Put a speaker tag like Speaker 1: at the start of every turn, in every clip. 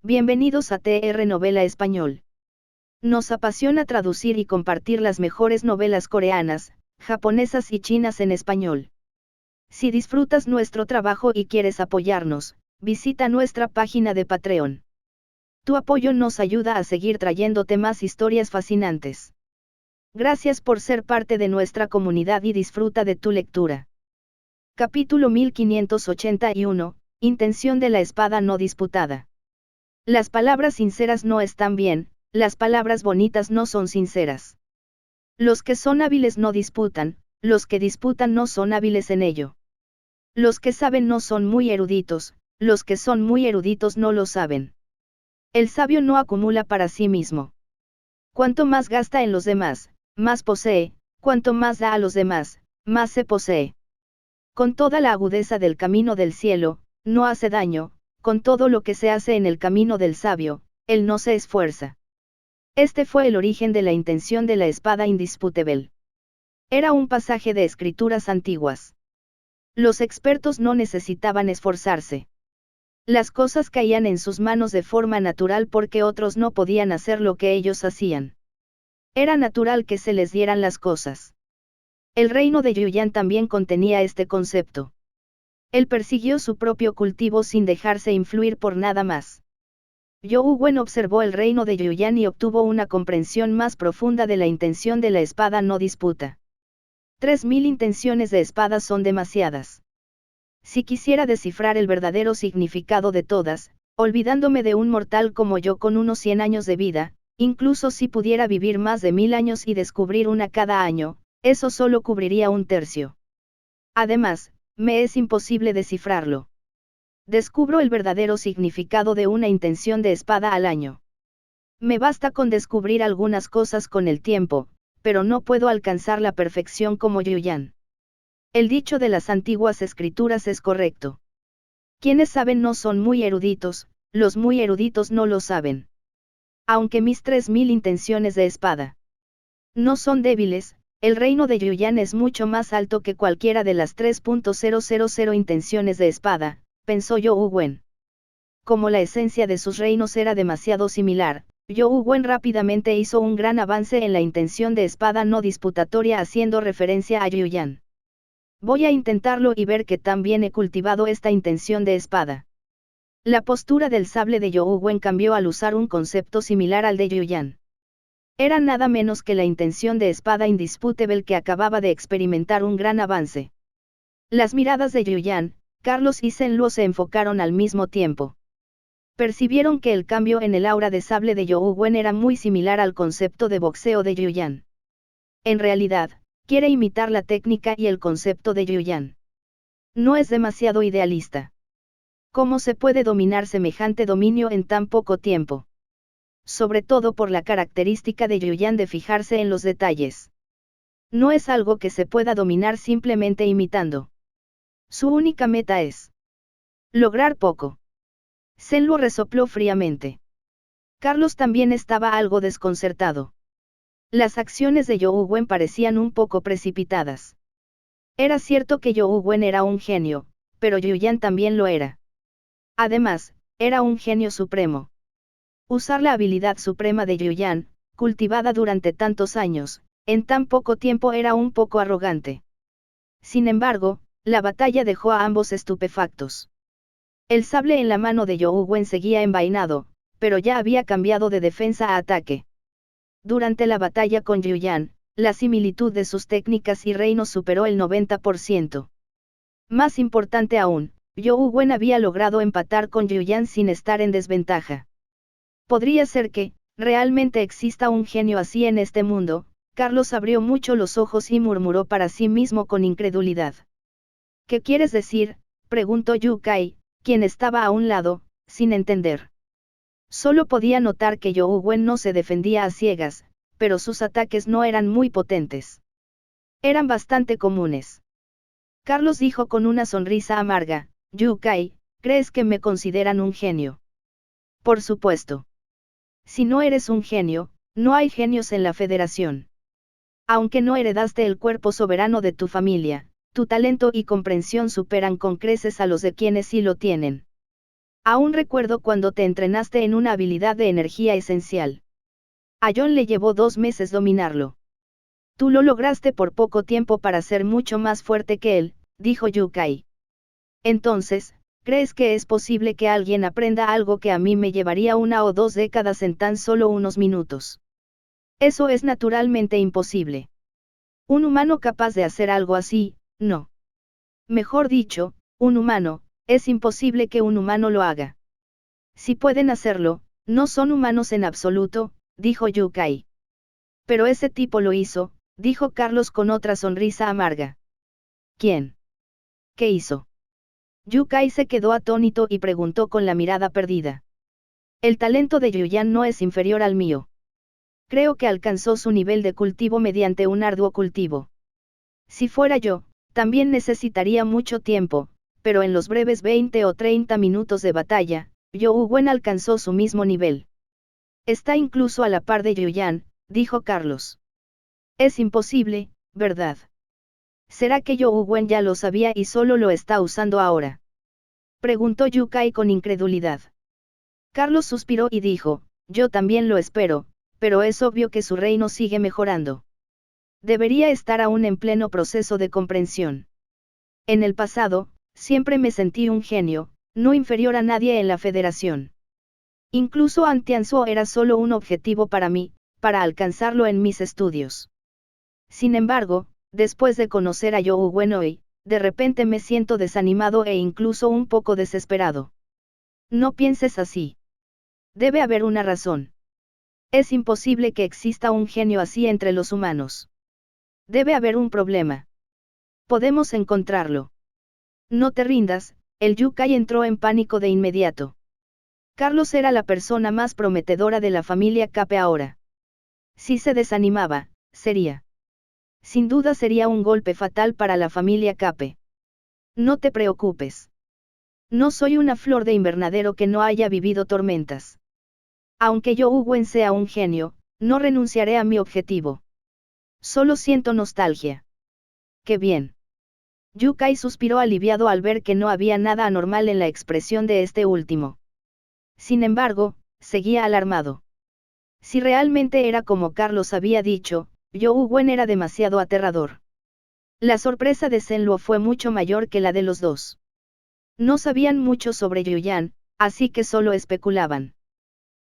Speaker 1: Bienvenidos a TR Novela Español. Nos apasiona traducir y compartir las mejores novelas coreanas, japonesas y chinas en español. Si disfrutas nuestro trabajo y quieres apoyarnos, visita nuestra página de Patreon. Tu apoyo nos ayuda a seguir trayéndote más historias fascinantes. Gracias por ser parte de nuestra comunidad y disfruta de tu lectura. Capítulo 1581, Intención de la espada no disputada. Las palabras sinceras no están bien, las palabras bonitas no son sinceras. Los que son hábiles no disputan, los que disputan no son hábiles en ello. Los que saben no son muy eruditos, los que son muy eruditos no lo saben. El sabio no acumula para sí mismo. Cuanto más gasta en los demás, más posee, cuanto más da a los demás, más se posee. Con toda la agudeza del camino del cielo, no hace daño, con todo lo que se hace en el camino del sabio, él no se esfuerza. Este fue el origen de la intención de la espada indisputable. Era un pasaje de escrituras antiguas. Los expertos no necesitaban esforzarse. Las cosas caían en sus manos de forma natural porque otros no podían hacer lo que ellos hacían. Era natural que se les dieran las cosas. El reino de Yuyan también contenía este concepto. Él persiguió su propio cultivo sin dejarse influir por nada más. You Wen observó el reino de Yuyan y obtuvo una comprensión más profunda de la intención de la espada no disputa. 3000 intenciones de espada son demasiadas. Si quisiera descifrar el verdadero significado de todas, olvidándome de un mortal como yo con unos 100 años de vida, incluso si pudiera vivir más de 1000 años y descubrir una cada año, eso solo cubriría un tercio. Además, me es imposible descifrarlo. Descubro el verdadero significado de una intención de espada al año. Me basta con descubrir algunas cosas con el tiempo, pero no puedo alcanzar la perfección como Yuyan. El dicho de las antiguas escrituras es correcto. Quienes saben no son muy eruditos, los muy eruditos no lo saben. Aunque mis 3000 intenciones de espada no son débiles, el reino de Yuyan es mucho más alto que cualquiera de las 3.000 intenciones de espada, pensó You Wen. Como la esencia de sus reinos era demasiado similar, You Wen rápidamente hizo un gran avance en la intención de espada no disputatoria haciendo referencia a Yuyan. Voy a intentarlo y ver que también he cultivado esta intención de espada. La postura del sable de You Wen cambió al usar un concepto similar al de Yuyan. Era nada menos que la intención de espada indisputable que acababa de experimentar un gran avance. Las miradas de Yuyan, Carlos y Senluo se enfocaron al mismo tiempo. Percibieron que el cambio en el aura de sable de You Wen era muy similar al concepto de boxeo de Yuyan. En realidad, quiere imitar la técnica y el concepto de Yuyan. No es demasiado idealista. ¿Cómo se puede dominar semejante dominio en tan poco tiempo? Sobre todo por la característica de Yuyan de fijarse en los detalles. No es algo que se pueda dominar simplemente imitando. Su única meta es lograr poco. Senluo resopló fríamente. Carlos también estaba algo desconcertado. Las acciones de You Wen parecían un poco precipitadas. Era cierto que You Wen era un genio, pero Yuyan también lo era. Además, era un genio supremo. Usar la habilidad suprema de Yuyan, cultivada durante tantos años, en tan poco tiempo era un poco arrogante. Sin embargo, la batalla dejó a ambos estupefactos. El sable en la mano de You Wen seguía envainado, pero ya había cambiado de defensa a ataque. Durante la batalla con Yuyan, la similitud de sus técnicas y reinos superó el 90%. Más importante aún, You Wen había logrado empatar con Yuyan sin estar en desventaja. Podría ser que, realmente exista un genio así en este mundo. Carlos abrió mucho los ojos y murmuró para sí mismo con incredulidad. ¿Qué quieres decir?, preguntó Yu Kai, quien estaba a un lado, sin entender. Solo podía notar que You Wen no se defendía a ciegas, pero sus ataques no eran muy potentes. Eran bastante comunes. Carlos dijo con una sonrisa amarga, Yu Kai, ¿crees que me consideran un genio? Por supuesto. Si no eres un genio, no hay genios en la Federación. Aunque no heredaste el cuerpo soberano de tu familia, tu talento y comprensión superan con creces a los de quienes sí lo tienen. Aún recuerdo cuando te entrenaste en una habilidad de energía esencial. A John le llevó 2 meses dominarlo. Tú lo lograste por poco tiempo para ser mucho más fuerte que él, dijo Yu Kai. Entonces, ¿crees que es posible que alguien aprenda algo que a mí me llevaría 1 o 2 décadas en tan solo unos minutos? Eso es naturalmente imposible. Un humano capaz de hacer algo así, no. Mejor dicho, un humano, es imposible que un humano lo haga. Si pueden hacerlo, no son humanos en absoluto, dijo Yu Kai. Pero ese tipo lo hizo, dijo Carlos con otra sonrisa amarga. ¿Quién? ¿Qué hizo? Yu Kai se quedó atónito y preguntó con la mirada perdida. El talento de Yuyan no es inferior al mío. Creo que alcanzó su nivel de cultivo mediante un arduo cultivo. Si fuera yo, también necesitaría mucho tiempo, pero en los breves 20 o 30 minutos de batalla, Yu Wen alcanzó su mismo nivel. Está incluso a la par de Yuyan, dijo Carlos. Es imposible, ¿verdad? ¿Será que Yu Wen ya lo sabía y solo lo está usando ahora? Preguntó Yu Kai con incredulidad. Carlos suspiró y dijo, yo también lo espero, pero es obvio que su reino sigue mejorando. Debería estar aún en pleno proceso de comprensión. En el pasado, siempre me sentí un genio, no inferior a nadie en la federación. Incluso Antianzuo era solo un objetivo para mí, para alcanzarlo en mis estudios. Sin embargo, después de conocer a Yu Wen hoy, de repente me siento desanimado e incluso un poco desesperado. No pienses así. Debe haber una razón. Es imposible que exista un genio así entre los humanos. Debe haber un problema. Podemos encontrarlo. No te rindas, el Yu Kai entró en pánico de inmediato. Carlos era la persona más prometedora de la familia Cape ahora. Si se desanimaba, sería. Sin duda sería un golpe fatal para la familia Cape. No te preocupes. No soy una flor de invernadero que no haya vivido tormentas. Aunque Yu Wen sea un genio, no renunciaré a mi objetivo. Solo siento nostalgia. ¡Qué bien! Yu Kai suspiró aliviado al ver que no había nada anormal en la expresión de este último. Sin embargo, seguía alarmado. Si realmente era como Carlos había dicho, Yu Wen era demasiado aterrador. La sorpresa de Zhenluo fue mucho mayor que la de los dos. No sabían mucho sobre Yuyan, así que solo especulaban.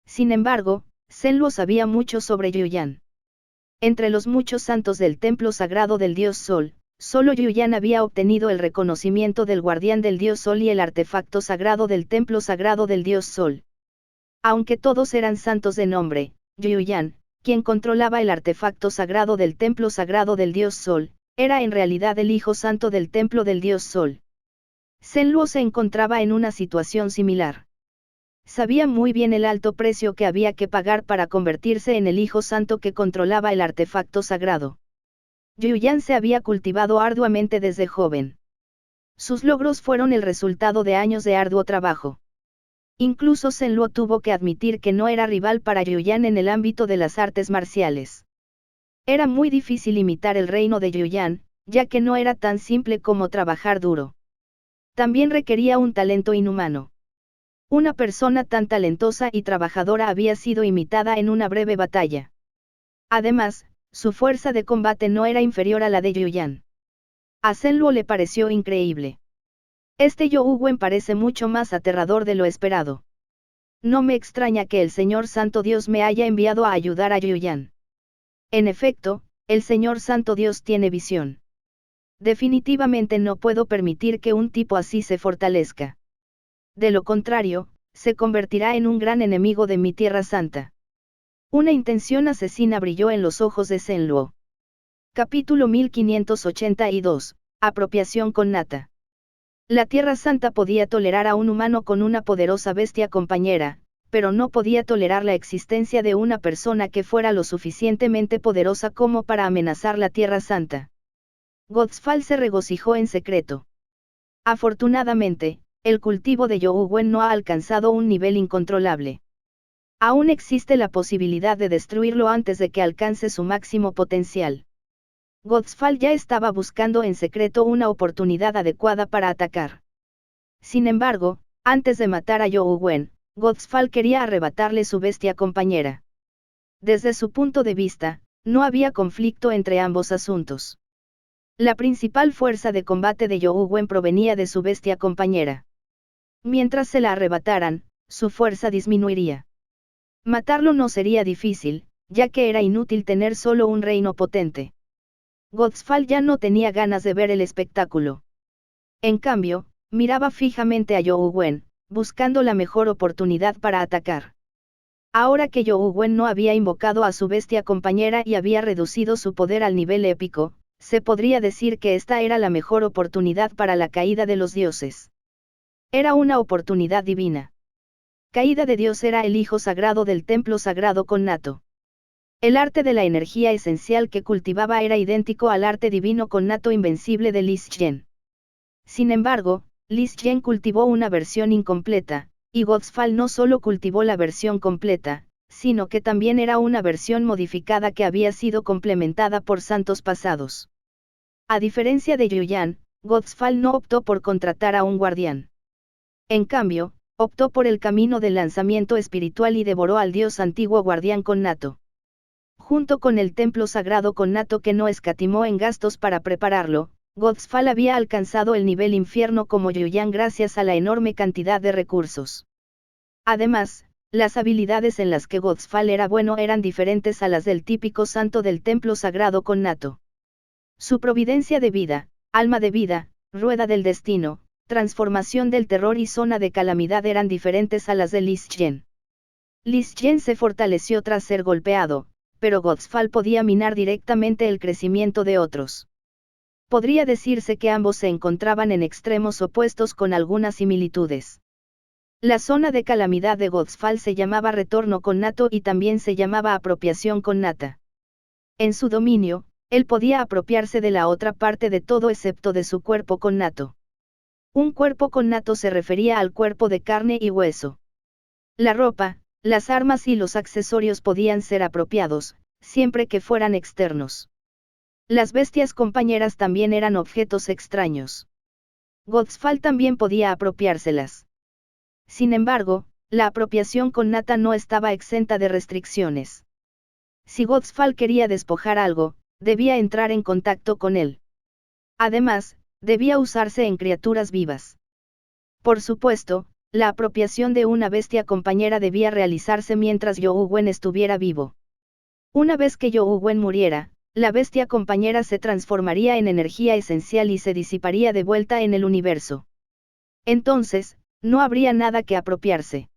Speaker 1: Sin embargo, Zhenluo sabía mucho sobre Yuyan. Entre los muchos santos del templo sagrado del dios Sol, solo Yuyan había obtenido el reconocimiento del guardián del dios Sol y el artefacto sagrado del templo sagrado del dios Sol. Aunque todos eran santos de nombre, Yuyan, quien controlaba el artefacto sagrado del templo sagrado del dios Sol, era en realidad el hijo santo del templo del dios Sol. Zhenluo se encontraba en una situación similar. Sabía muy bien el alto precio que había que pagar para convertirse en el hijo santo que controlaba el artefacto sagrado. Yuyan se había cultivado arduamente desde joven. Sus logros fueron el resultado de años de arduo trabajo. Incluso Zhenluo tuvo que admitir que no era rival para Yuyan en el ámbito de las artes marciales. Era muy difícil imitar el reino de Yuyan, ya que no era tan simple como trabajar duro. También requería un talento inhumano. Una persona tan talentosa y trabajadora había sido imitada en una breve batalla. Además, su fuerza de combate no era inferior a la de Yuyan. A Zhenluo le pareció increíble. Este Yu Wen parece mucho más aterrador de lo esperado. No me extraña que el Señor Santo Dios me haya enviado a ayudar a Yuyan. En efecto, el Señor Santo Dios tiene visión. Definitivamente no puedo permitir que un tipo así se fortalezca. De lo contrario, se convertirá en un gran enemigo de mi Tierra Santa. Una intención asesina brilló en los ojos de Zhenluo. Capítulo 1582, Apropiación con nata. La Tierra Santa podía tolerar a un humano con una poderosa bestia compañera, pero no podía tolerar la existencia de una persona que fuera lo suficientemente poderosa como para amenazar la Tierra Santa. Godfall se regocijó en secreto. Afortunadamente, el cultivo de Yu Wen no ha alcanzado un nivel incontrolable. Aún existe la posibilidad de destruirlo antes de que alcance su máximo potencial. Godfall ya estaba buscando en secreto una oportunidad adecuada para atacar. Sin embargo, Antes de matar a Yohu Wen, Godspal quería arrebatarle su bestia compañera. Desde su punto de vista, no había conflicto entre ambos asuntos. La principal fuerza de combate de Yohu Wen provenía de su bestia compañera. Mientras se la arrebataran, su fuerza disminuiría. Matarlo no sería difícil, ya que era inútil tener solo un reino potente. Godspal ya no tenía ganas de ver el espectáculo. En cambio, miraba fijamente a Yohu Wen, buscando la mejor oportunidad para atacar. Ahora que Yohu Wen no había invocado a su bestia compañera y había reducido su poder al nivel épico, se podría decir que esta era la mejor oportunidad para la caída de los dioses. Era una oportunidad divina. Caída de Dios era el hijo sagrado del templo sagrado connato. El arte de la energía esencial que cultivaba era idéntico al arte divino connato invencible de Li Zhen. Sin embargo, Li Zhen cultivó una versión incompleta, y Godspal no solo cultivó la versión completa, sino que también era una versión modificada que había sido complementada por santos pasados. A diferencia de Yuyan, Godspal no optó por contratar a un guardián. En cambio, optó por el camino del lanzamiento espiritual y devoró al dios antiguo guardián connato. Junto con el templo sagrado connato que no escatimó en gastos para prepararlo, Godspal había alcanzado el nivel infierno como Yuyan gracias a la enorme cantidad de recursos. Además, las habilidades en las que Godspal era bueno eran diferentes a las del típico santo del templo sagrado connato. Su providencia de vida, alma de vida, rueda del destino, transformación del terror y zona de calamidad eran diferentes a las de Li Zhen. Li Zhen se fortaleció tras ser golpeado, pero Godspal podía minar directamente el crecimiento de otros. Podría decirse que ambos se encontraban en extremos opuestos con algunas similitudes. La zona de calamidad de Godspal se llamaba retorno connato y también se llamaba apropiación connata. En su dominio, él podía apropiarse de la otra parte de todo excepto de su cuerpo connato. Un cuerpo connato se refería al cuerpo de carne y hueso. La ropa, las armas y los accesorios podían ser apropiados, siempre que fueran externos. Las bestias compañeras también eran objetos extraños. Godspal también podía apropiárselas. Sin embargo, la apropiación connata no estaba exenta de restricciones. Si Godspal quería despojar algo, debía entrar en contacto con él. Además, debía usarse en criaturas vivas. Por supuesto, la apropiación de una bestia compañera debía realizarse mientras Yohu Wen estuviera vivo. Una vez que Yohu Wen muriera, la bestia compañera se transformaría en energía esencial y se disiparía de vuelta en el universo. Entonces, no habría nada que apropiarse.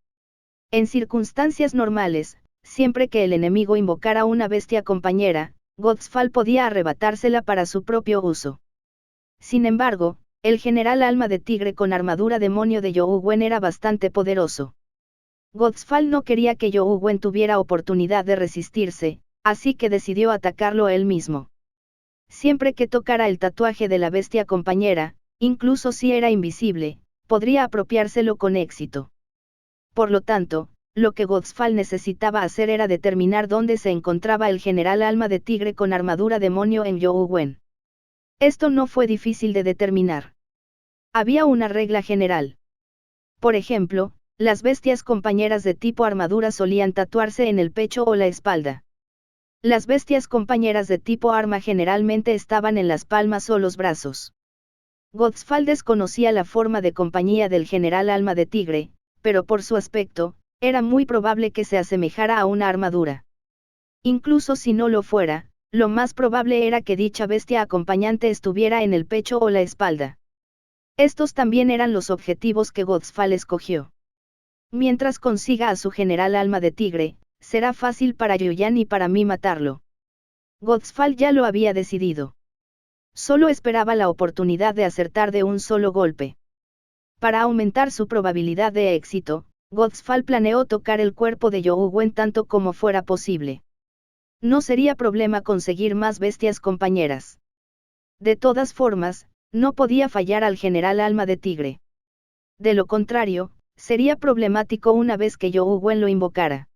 Speaker 1: En circunstancias normales, siempre que el enemigo invocara una bestia compañera, Godspal podía arrebatársela para su propio uso. Sin embargo, el general alma de tigre con armadura demonio de Yohu Wen era bastante poderoso. Godspal no quería que Yohu Wen tuviera oportunidad de resistirse, así que decidió atacarlo él mismo. Siempre que tocara el tatuaje de la bestia compañera, incluso si era invisible, podría apropiárselo con éxito. Por lo tanto, lo que Godspal necesitaba hacer era determinar dónde se encontraba el general alma de tigre con armadura demonio en Yohu Wen. Esto no fue difícil de determinar. Había una regla general. Por ejemplo, las bestias compañeras de tipo armadura solían tatuarse en el pecho o la espalda. Las bestias compañeras de tipo arma generalmente estaban en las palmas o los brazos. Godspal desconocía la forma de compañía del general alma de tigre, pero por su aspecto, era muy probable que se asemejara a una armadura. Incluso si no lo fuera, lo más probable era que dicha bestia acompañante estuviera en el pecho o la espalda. Estos también eran los objetivos que Godspal escogió. Mientras consiga a su general alma de tigre, será fácil para Yuyan y para mí matarlo. Godspal ya lo había decidido. Solo esperaba la oportunidad de acertar de un solo golpe. Para aumentar su probabilidad de éxito, Godspal planeó tocar el cuerpo de Yohu Wen tanto como fuera posible. No sería problema conseguir más bestias compañeras. De todas formas, no podía fallar al general alma de tigre. De lo contrario, sería problemático una vez que Yohu Wen lo invocara.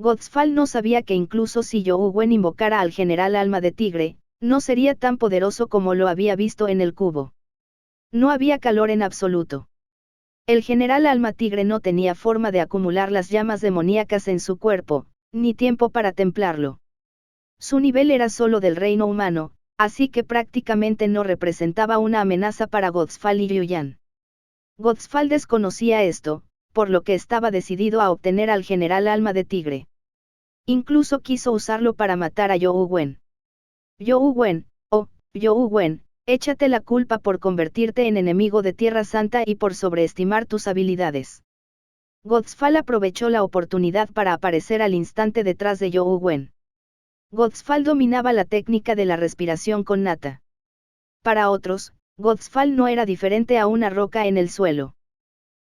Speaker 1: Godspal no sabía que incluso si Yohu Wen invocara al general alma de tigre, no sería tan poderoso como lo había visto en el cubo. No había calor en absoluto. El general Alma Tigre no tenía forma de acumular las llamas demoníacas en su cuerpo, ni tiempo para templarlo. Su nivel era solo del reino humano, así que prácticamente no representaba una amenaza para Godfall y Yuyan. Godfall desconocía esto, por lo que estaba decidido a obtener al general Alma de Tigre. Incluso quiso usarlo para matar a You Wen. You Wen, oh, You Wen, échate la culpa por convertirte en enemigo de Tierra Santa y por sobreestimar tus habilidades. Godfall aprovechó la oportunidad para aparecer al instante detrás de You Wen. Godfall dominaba la técnica de la respiración con nata. Para otros, Godfall no era diferente a una roca en el suelo.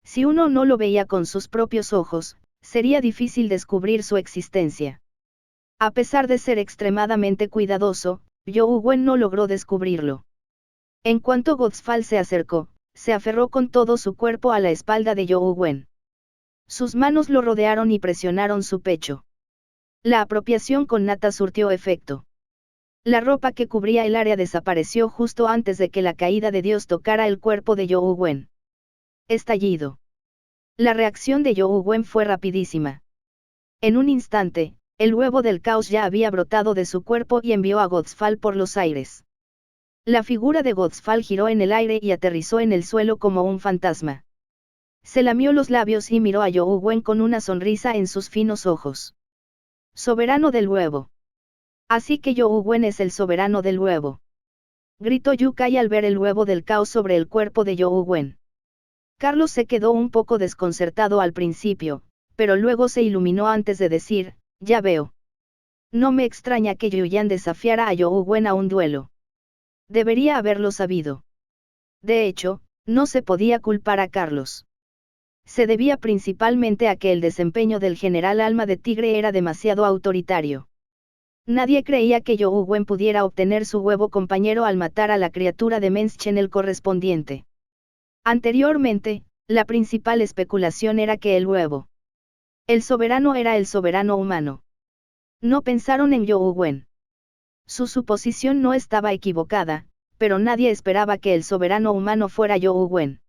Speaker 1: Si uno no lo veía con sus propios ojos, sería difícil descubrir su existencia. A pesar de ser extremadamente cuidadoso, You Wen no logró descubrirlo. En cuanto Godfall se acercó, se aferró con todo su cuerpo a la espalda de You Wen. Sus manos lo rodearon y presionaron su pecho. La apropiación con nata surtió efecto. La ropa que cubría el área desapareció justo antes de que la caída de Dios tocara el cuerpo de You Wen. Estallido. La reacción de You Wen fue rapidísima. En un instante, el huevo del caos ya había brotado de su cuerpo y envió a Godfall por los aires. La figura de Godfall giró en el aire y aterrizó en el suelo como un fantasma. Se lamió los labios y miró a You Wen con una sonrisa en sus finos ojos. Soberano del huevo. Así que You Wen es el soberano del huevo. Gritó Yu Kai al ver el huevo del caos sobre el cuerpo de You Wen. Carlos se quedó un poco desconcertado al principio, pero luego se iluminó antes de decir, ya veo. No me extraña que Yuyan desafiara a You Wen a un duelo. Debería haberlo sabido. De hecho, no se podía culpar a Carlos. Se debía principalmente a que el desempeño del general Alma de Tigre era demasiado autoritario. Nadie creía que You Wen pudiera obtener su huevo compañero al matar a la criatura de Menschen el correspondiente. Anteriormente, la principal especulación era que el huevo. El soberano era el soberano humano. No pensaron en You Wen. Su suposición no estaba equivocada, pero nadie esperaba que el soberano humano fuera You Wen.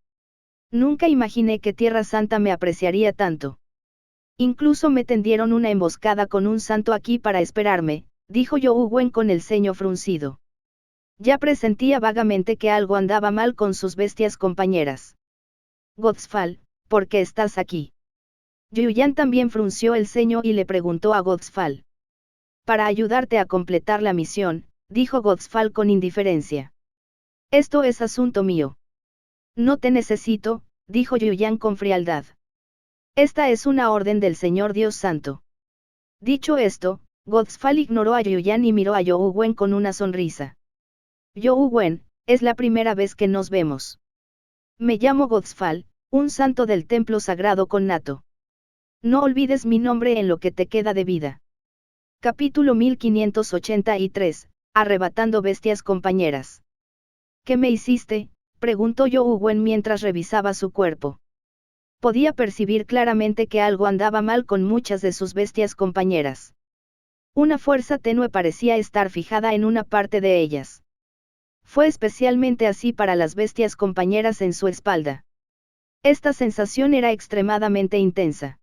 Speaker 1: Nunca imaginé que Tierra Santa me apreciaría tanto. Incluso me tendieron una emboscada con un santo aquí para esperarme, dijo You Wen con el ceño fruncido. Ya presentía vagamente que algo andaba mal con sus bestias compañeras. Godfall, ¿por qué estás aquí? Yuyan también frunció el ceño y le preguntó a Godfall. Para ayudarte a completar la misión, dijo Godfall con indiferencia. Esto es asunto mío. No te necesito, dijo Yuyan con frialdad. Esta es una orden del Señor Dios Santo. Dicho esto, Godfall ignoró a Yuyan y miró a You Wen con una sonrisa. You Wen, es la primera vez que nos vemos. Me llamo Godfall, un santo del templo sagrado con nato. No olvides mi nombre en lo que te queda de vida. Capítulo 1583, arrebatando bestias compañeras. ¿Qué me hiciste?, preguntó You Wen mientras revisaba su cuerpo. Podía percibir claramente que algo andaba mal con muchas de sus bestias compañeras. Una fuerza tenue parecía estar fijada en una parte de ellas. Fue especialmente así para las bestias compañeras en su espalda. Esta sensación era extremadamente intensa.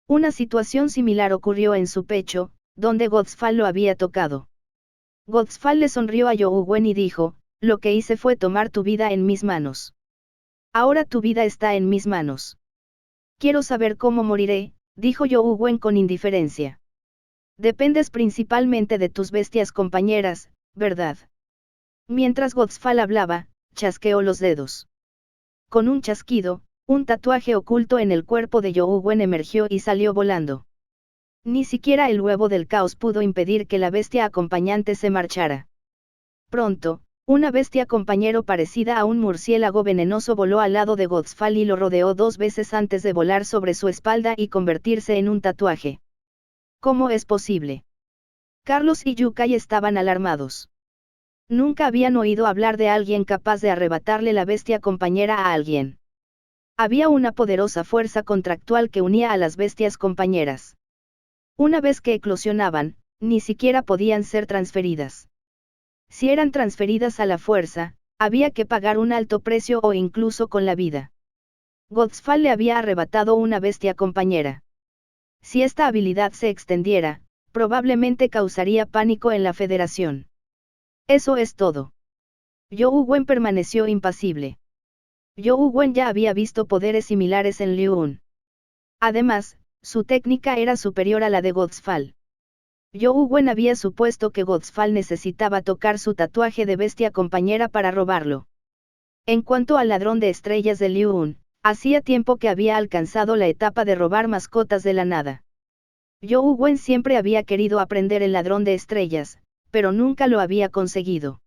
Speaker 1: Una situación similar ocurrió en su pecho, donde Godfall lo había tocado. Godfall le sonrió a You Wen y dijo, lo que hice fue tomar tu vida en mis manos. Ahora tu vida está en mis manos. Quiero saber cómo moriré, dijo You Wen con indiferencia. Dependes principalmente de tus bestias compañeras, ¿verdad? Mientras Godfall hablaba, chasqueó los dedos. Con un chasquido, un tatuaje oculto en el cuerpo de You Wen emergió y salió volando. Ni siquiera el huevo del caos pudo impedir que la bestia acompañante se marchara. Pronto, una bestia compañero parecida a un murciélago venenoso voló al lado de Godfall y lo rodeó 2 veces antes de volar sobre su espalda y convertirse en un tatuaje. ¿Cómo es posible? Carlos y Yu Kai estaban alarmados. Nunca habían oído hablar de alguien capaz de arrebatarle la bestia compañera a alguien. Había una poderosa fuerza contractual que unía a las bestias compañeras. Una vez que eclosionaban, ni siquiera podían ser transferidas. Si eran transferidas a la fuerza, había que pagar un alto precio o incluso con la vida. Godfall le había arrebatado una bestia compañera. Si esta habilidad se extendiera, probablemente causaría pánico en la Federación. Eso es todo. Zhou Wen permaneció impasible. Zhou Wen ya había visto poderes similares en Liu Un. Además, su técnica era superior a la de Godfall. Zhou Wen había supuesto que Godfall necesitaba tocar su tatuaje de bestia compañera para robarlo. En cuanto al ladrón de estrellas de Liu Un, hacía tiempo que había alcanzado la etapa de robar mascotas de la nada. Zhou Wen siempre había querido aprender el ladrón de estrellas, pero nunca lo había conseguido.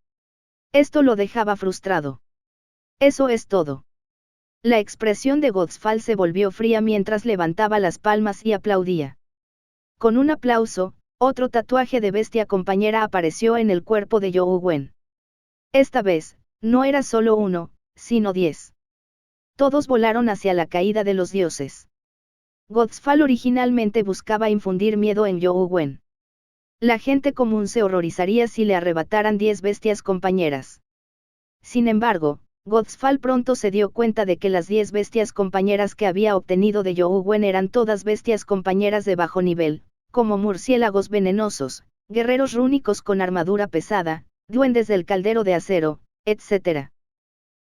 Speaker 1: Esto lo dejaba frustrado. Eso es todo. La expresión de Godfall se volvió fría mientras levantaba las palmas y aplaudía. Con un aplauso, otro tatuaje de bestia compañera apareció en el cuerpo de Zhou Wen. Esta vez, no era solo uno, sino 10. Todos volaron hacia la caída de los dioses. Godfall originalmente buscaba infundir miedo en Zhou Wen. La gente común se horrorizaría si le arrebataran 10 bestias compañeras. Sin embargo, Godfall pronto se dio cuenta de que las 10 bestias compañeras que había obtenido de Zhou Wen eran todas bestias compañeras de bajo nivel, como murciélagos venenosos, guerreros rúnicos con armadura pesada, duendes del caldero de acero, etc.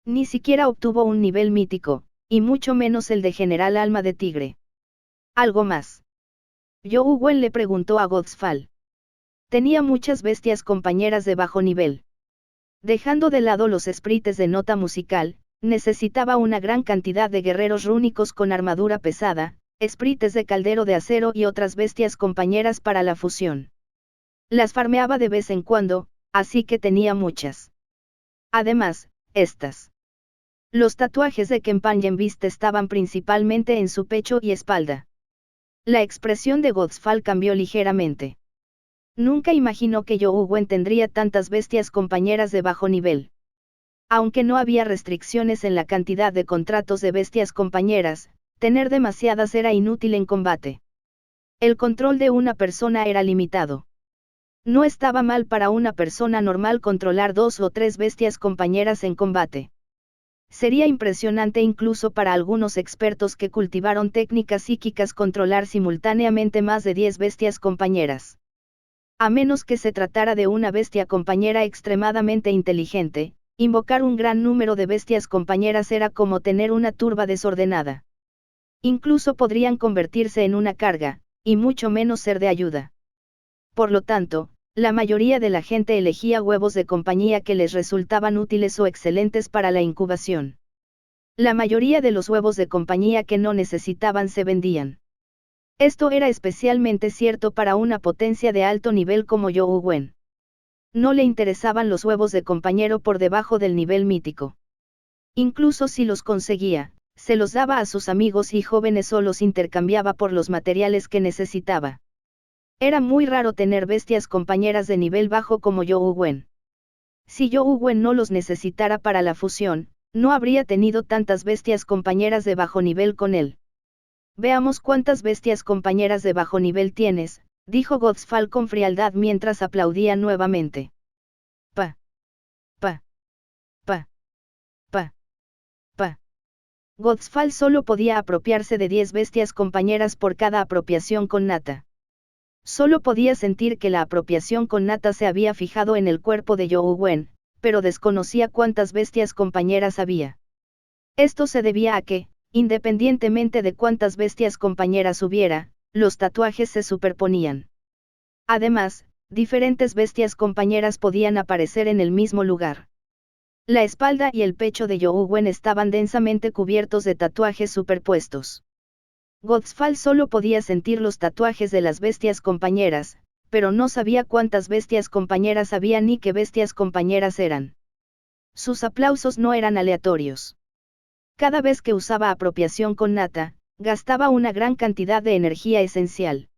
Speaker 1: Ni siquiera obtuvo un nivel mítico, y mucho menos el de general alma de tigre. ¿Algo más? Zhou Wen le preguntó a Godfall. Tenía muchas bestias compañeras de bajo nivel. Dejando de lado los sprites de nota musical, necesitaba una gran cantidad de guerreros rúnicos con armadura pesada, sprites de caldero de acero y otras bestias compañeras para la fusión. Las farmeaba de vez en cuando, así que tenía muchas. Además, estas. Los tatuajes de Kempanjen Beast estaban principalmente en su pecho y espalda. La expresión de Godfall cambió ligeramente. Nunca imaginó que Zhou Wen tendría tantas bestias compañeras de bajo nivel. Aunque no había restricciones en la cantidad de contratos de bestias compañeras, tener demasiadas era inútil en combate. El control de una persona era limitado. No estaba mal para una persona normal controlar 2 o 3 bestias compañeras en combate. Sería impresionante incluso para algunos expertos que cultivaron técnicas psíquicas controlar simultáneamente más de 10 bestias compañeras. A menos que se tratara de una bestia compañera extremadamente inteligente, invocar un gran número de bestias compañeras era como tener una turba desordenada. Incluso podrían convertirse en una carga, y mucho menos ser de ayuda. Por lo tanto, la mayoría de la gente elegía huevos de compañía que les resultaban útiles o excelentes para la incubación. La mayoría de los huevos de compañía que no necesitaban se vendían. Esto era especialmente cierto para una potencia de alto nivel como Zhou Wen. No le interesaban los huevos de compañero por debajo del nivel mítico. Incluso si los conseguía, se los daba a sus amigos y jóvenes o los intercambiaba por los materiales que necesitaba. Era muy raro tener bestias compañeras de nivel bajo como Zhou Wen. Si Zhou Wen no los necesitara para la fusión, no habría tenido tantas bestias compañeras de bajo nivel con él. Veamos cuántas bestias compañeras de bajo nivel tienes, dijo Godfall con frialdad mientras aplaudía nuevamente. Pa. Pa. Pa. Pa. Pa. Godfall solo podía apropiarse de 10 bestias compañeras por cada apropiación con nata. Solo podía sentir que la apropiación con nata se había fijado en el cuerpo de Zhou Wen, pero desconocía cuántas bestias compañeras había. Esto se debía a que, independientemente de cuántas bestias compañeras hubiera, los tatuajes se superponían. Además, diferentes bestias compañeras podían aparecer en el mismo lugar. La espalda y el pecho de Zhou Wen estaban densamente cubiertos de tatuajes superpuestos. Godfall solo podía sentir los tatuajes de las bestias compañeras, pero no sabía cuántas bestias compañeras había ni qué bestias compañeras eran. Sus aplausos no eran aleatorios. Cada vez que usaba apropiación con nata, gastaba una gran cantidad de energía esencial.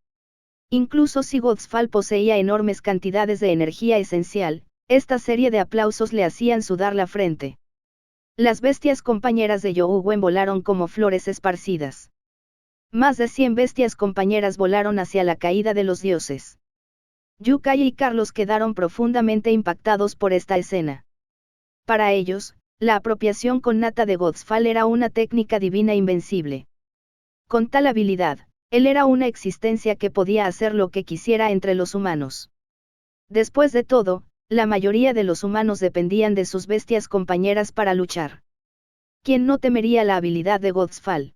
Speaker 1: Incluso si Godfall poseía enormes cantidades de energía esencial, esta serie de aplausos le hacían sudar la frente. Las bestias compañeras de Zhou Wen volaron como flores esparcidas. Más de 100 bestias compañeras volaron hacia la caída de los dioses. Yu Kai y Carlos quedaron profundamente impactados por esta escena. Para ellos, la apropiación connata de Godspall era una técnica divina invencible. Con tal habilidad, él era una existencia que podía hacer lo que quisiera entre los humanos. Después de todo, la mayoría de los humanos dependían de sus bestias compañeras para luchar. ¿Quién no temería la habilidad de Godspall?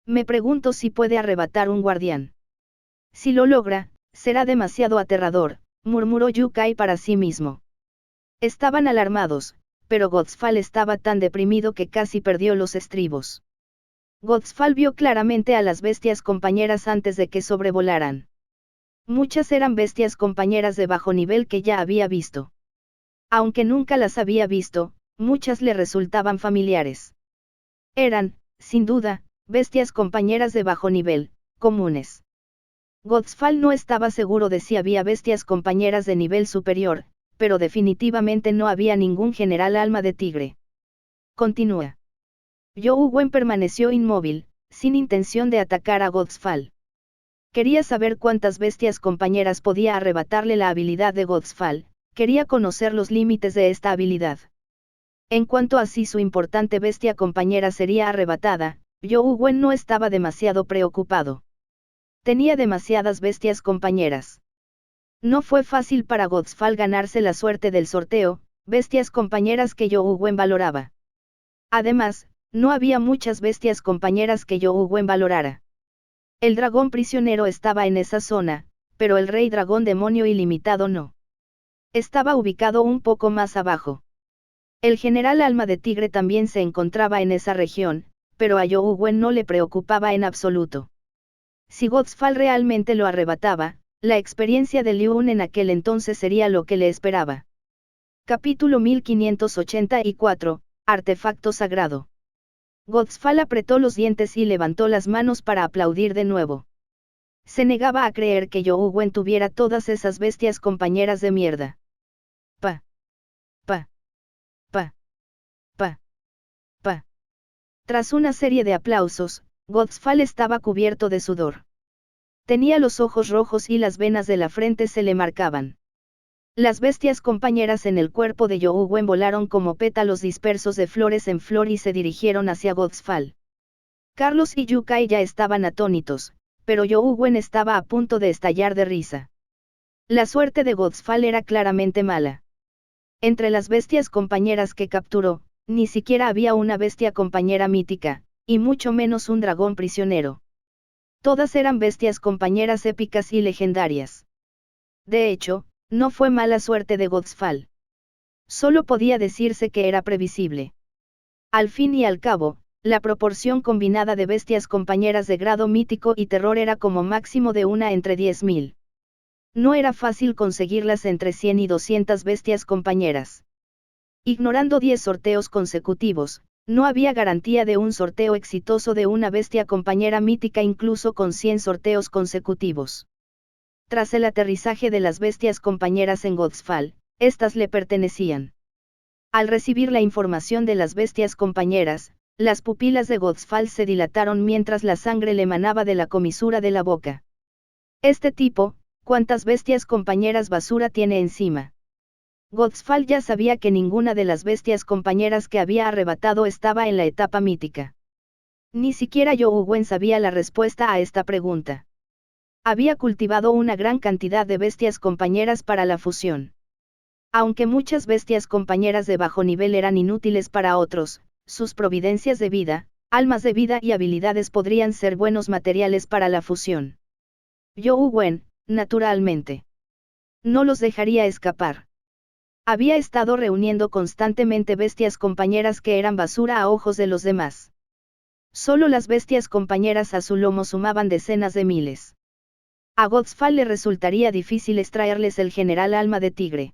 Speaker 1: Me pregunto si puede arrebatar un guardián. Si lo logra, será demasiado aterrador, murmuró Yu Kai para sí mismo. Estaban alarmados, pero Godspall estaba tan deprimido que casi perdió los estribos. Godspall vio claramente a las bestias compañeras antes de que sobrevolaran. Muchas eran bestias compañeras de bajo nivel que ya había visto. Aunque nunca las había visto, muchas le resultaban familiares. Eran, sin duda, bestias compañeras de bajo nivel, comunes. Godspall no estaba seguro de si había bestias compañeras de nivel superior, pero definitivamente no había ningún general alma de tigre. Continúa. Zhou Wen permaneció inmóvil, sin intención de atacar a Godspall. Quería saber cuántas bestias compañeras podía arrebatarle la habilidad de Godspall, quería conocer los límites de esta habilidad. En cuanto a si su importante bestia compañera sería arrebatada, Zhou Wen no estaba demasiado preocupado. Tenía demasiadas bestias compañeras. No fue fácil para Godspall ganarse la suerte del sorteo, bestias compañeras que Zhou Wen valoraba. Además, no había muchas bestias compañeras que Zhou Wen valorara. El dragón prisionero estaba en esa zona, pero el rey dragón demonio ilimitado no. Estaba ubicado un poco más abajo. El general alma de tigre también se encontraba en esa región, pero a Zhou Wen no le preocupaba en absoluto. Si Godspall realmente lo arrebataba, la experiencia de Liu En en aquel entonces sería lo que le esperaba. Capítulo 1584, Artefacto Sagrado. Godspall apretó los dientes y levantó las manos para aplaudir de nuevo. Se negaba a creer que Zhou Wen tuviera todas esas bestias compañeras de mierda. Pa. Pa. Pa. Pa. Pa. Tras una serie de aplausos, Godspall estaba cubierto de sudor. Tenía los ojos rojos y las venas de la frente se le marcaban. Las bestias compañeras en el cuerpo de Zhou Wen volaron como pétalos dispersos de flores en flor y se dirigieron hacia Godspall. Carlos y Yu Kai ya estaban atónitos, pero Zhou Wen estaba a punto de estallar de risa. La suerte de Godspall era claramente mala. Entre las bestias compañeras que capturó, ni siquiera había una bestia compañera mítica, y mucho menos un dragón prisionero. Todas eran bestias compañeras épicas y legendarias. De hecho, no fue mala suerte de Godspall. Solo podía decirse que era previsible. Al fin y al cabo, la proporción combinada de bestias compañeras de grado mítico y terror era como máximo de una entre 10.000. No era fácil conseguirlas entre 100 y 200 bestias compañeras. Ignorando 10 sorteos consecutivos, no había garantía de un sorteo exitoso de una bestia compañera mítica incluso con 100 sorteos consecutivos. Tras el aterrizaje de las bestias compañeras en Godspall, estas le pertenecían. Al recibir la información de las bestias compañeras, las pupilas de Godspall se dilataron mientras la sangre le emanaba de la comisura de la boca. Este tipo, ¿cuántas bestias compañeras basura tiene encima? Godspall ya sabía que ninguna de las bestias compañeras que había arrebatado estaba en la etapa mítica. Ni siquiera Zhou Wen sabía la respuesta a esta pregunta. Había cultivado una gran cantidad de bestias compañeras para la fusión. Aunque muchas bestias compañeras de bajo nivel eran inútiles para otros, sus providencias de vida, almas de vida y habilidades podrían ser buenos materiales para la fusión. Zhou Wen, naturalmente, no los dejaría escapar. Había estado reuniendo constantemente bestias compañeras que eran basura a ojos de los demás. Solo las bestias compañeras a su lomo sumaban decenas de miles. A Godspall le resultaría difícil extraerles el general alma de tigre.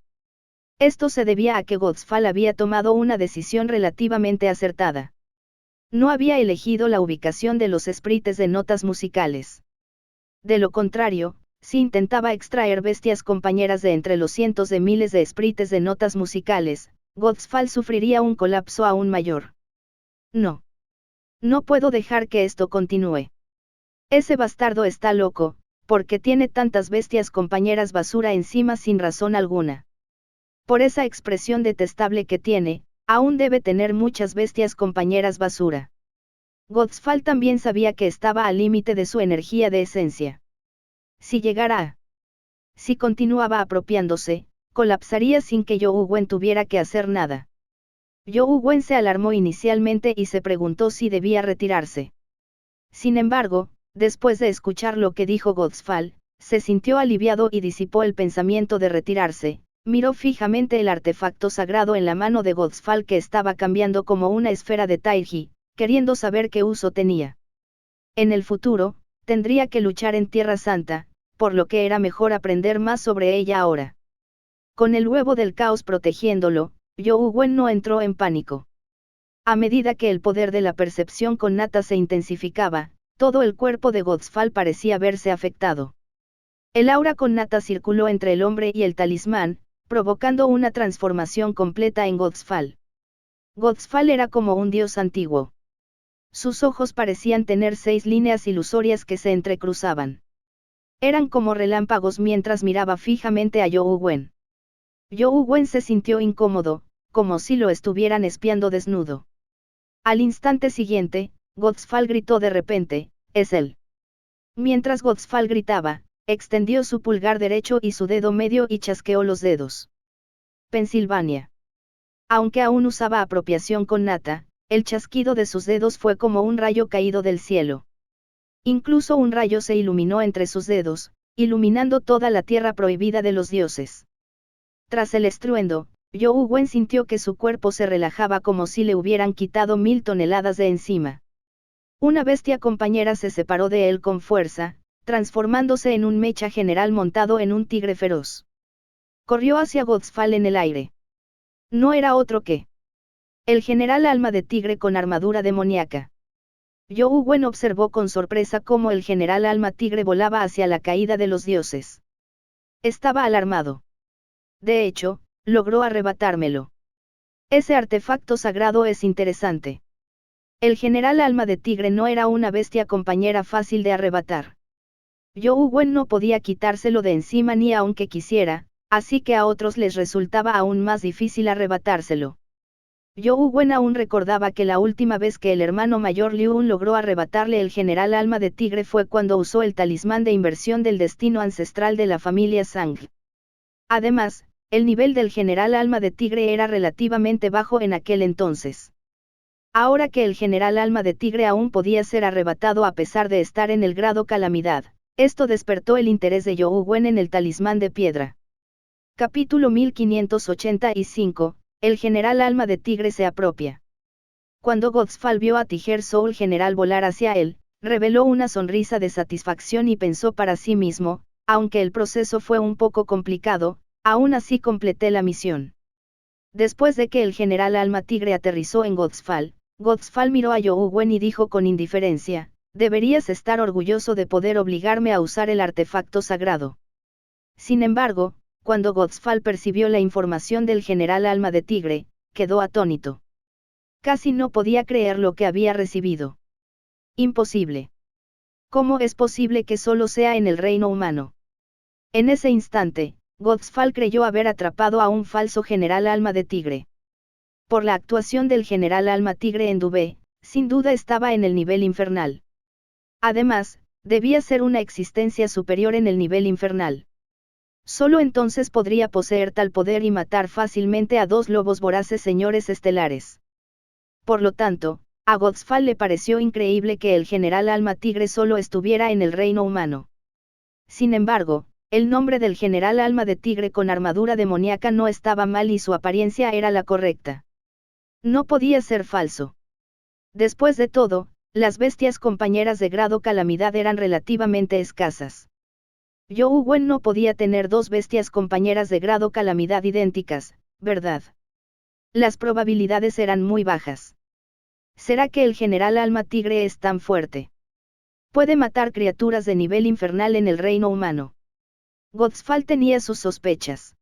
Speaker 1: Esto se debía a que Godspall había tomado una decisión relativamente acertada. No había elegido la ubicación de los sprites de notas musicales. De lo contrario, si intentaba extraer bestias compañeras de entre los cientos de miles de sprites de notas musicales, Godspall sufriría un colapso aún mayor. No. No puedo dejar que esto continúe. Ese bastardo está loco, porque tiene tantas bestias compañeras basura encima sin razón alguna. Por esa expresión detestable que tiene, Aún debe tener muchas bestias compañeras basura. Godfall también sabía que estaba al límite de su energía de esencia. Si llegara a... Si continuaba apropiándose, colapsaría sin que Yu Wen tuviera que hacer nada. Yu Wen se alarmó inicialmente y se preguntó si debía retirarse. Sin embargo, después de escuchar lo que dijo Godfall, se sintió aliviado y disipó el pensamiento de retirarse. Miró fijamente el artefacto sagrado en la mano de Godfall que estaba cambiando como una esfera de Taiji, queriendo saber qué uso tenía. En el futuro, tendría que luchar en Tierra Santa, por lo que era mejor aprender más sobre ella ahora. Con el huevo del caos protegiéndolo, Yu Wen no entró en pánico. A medida que el poder de la percepción con Nata se intensificaba, todo el cuerpo de Godfall parecía verse afectado. El aura con Nata circuló entre el hombre y el talismán, provocando una transformación completa en Godfall. Godfall era como un dios antiguo. Sus ojos parecían tener 6 líneas ilusorias que se entrecruzaban. Eran como relámpagos mientras miraba fijamente a Yu Wen. Yu Wen se sintió incómodo, como si lo estuvieran espiando desnudo. Al instante siguiente, Godfall gritó de repente, «¡Es él!». Mientras Godfall gritaba, extendió su pulgar derecho y su dedo medio y chasqueó los dedos. Pensilvania. Aunque aún usaba apropiación con Nata, el chasquido de sus dedos fue como un rayo caído del cielo. Incluso un rayo se iluminó entre sus dedos, iluminando toda la tierra prohibida de los dioses. Tras el estruendo, Yu Wen sintió que su cuerpo se relajaba como si le hubieran quitado 1000 toneladas de encima. Una bestia compañera se separó de él con fuerza, transformándose en un mecha general montado en un tigre feroz. Corrió hacia Godfall en el aire. No era otro que el general alma de tigre con armadura demoníaca. Yu Wen observó con sorpresa cómo el general alma tigre volaba hacia la caída de los dioses. Estaba alarmado. De hecho, logró arrebatármelo. Ese artefacto sagrado es interesante. El general alma de tigre no era una bestia compañera fácil de arrebatar. Yu Wen no podía quitárselo de encima ni aunque quisiera, así que a otros les resultaba aún más difícil arrebatárselo. Yu Wen aún recordaba que la última vez que el hermano mayor Liu logró arrebatarle el general alma de tigre fue cuando usó el talismán de inversión del destino ancestral de la familia Zhang. Además, el nivel del general alma de tigre era relativamente bajo en aquel entonces. Ahora que el general alma de tigre aún podía ser arrebatado a pesar de estar en el grado calamidad, esto despertó el interés de Yu Wen en el talismán de piedra. Capítulo 1585, el general alma de tigre se apropia. Cuando Godfall vio a Tiger Soul General volar hacia él, reveló una sonrisa de satisfacción y pensó para sí mismo, aunque el proceso fue un poco complicado, aún así completé la misión. Después de que el general alma tigre aterrizó en Godfall, Godfall miró a Yu Wen y dijo con indiferencia, «Deberías estar orgulloso de poder obligarme a usar el artefacto sagrado». Sin embargo, cuando Godfall percibió la información del general alma de tigre, quedó atónito. Casi no podía creer lo que había recibido. Imposible. ¿Cómo es posible que solo sea en el reino humano? En ese instante, Godfall creyó haber atrapado a un falso general alma de tigre. Por la actuación del general alma tigre en Dubé, sin duda estaba en el nivel infernal. Además, debía ser una existencia superior en el nivel infernal. Solo entonces podría poseer tal poder y matar fácilmente a 2 lobos voraces señores estelares. Por lo tanto, a Godfall le pareció increíble que el general alma tigre solo estuviera en el reino humano. Sin embargo, el nombre del general alma de tigre con armadura demoníaca no estaba mal y su apariencia era la correcta. No podía ser falso. Después de todo, las bestias compañeras de grado calamidad eran relativamente escasas. Yu Wen no podía tener 2 bestias compañeras de grado calamidad idénticas, ¿verdad? Las probabilidades eran muy bajas. ¿Será que el general alma tigre es tan fuerte? Puede matar criaturas de nivel infernal en el reino humano. Godfall tenía sus sospechas.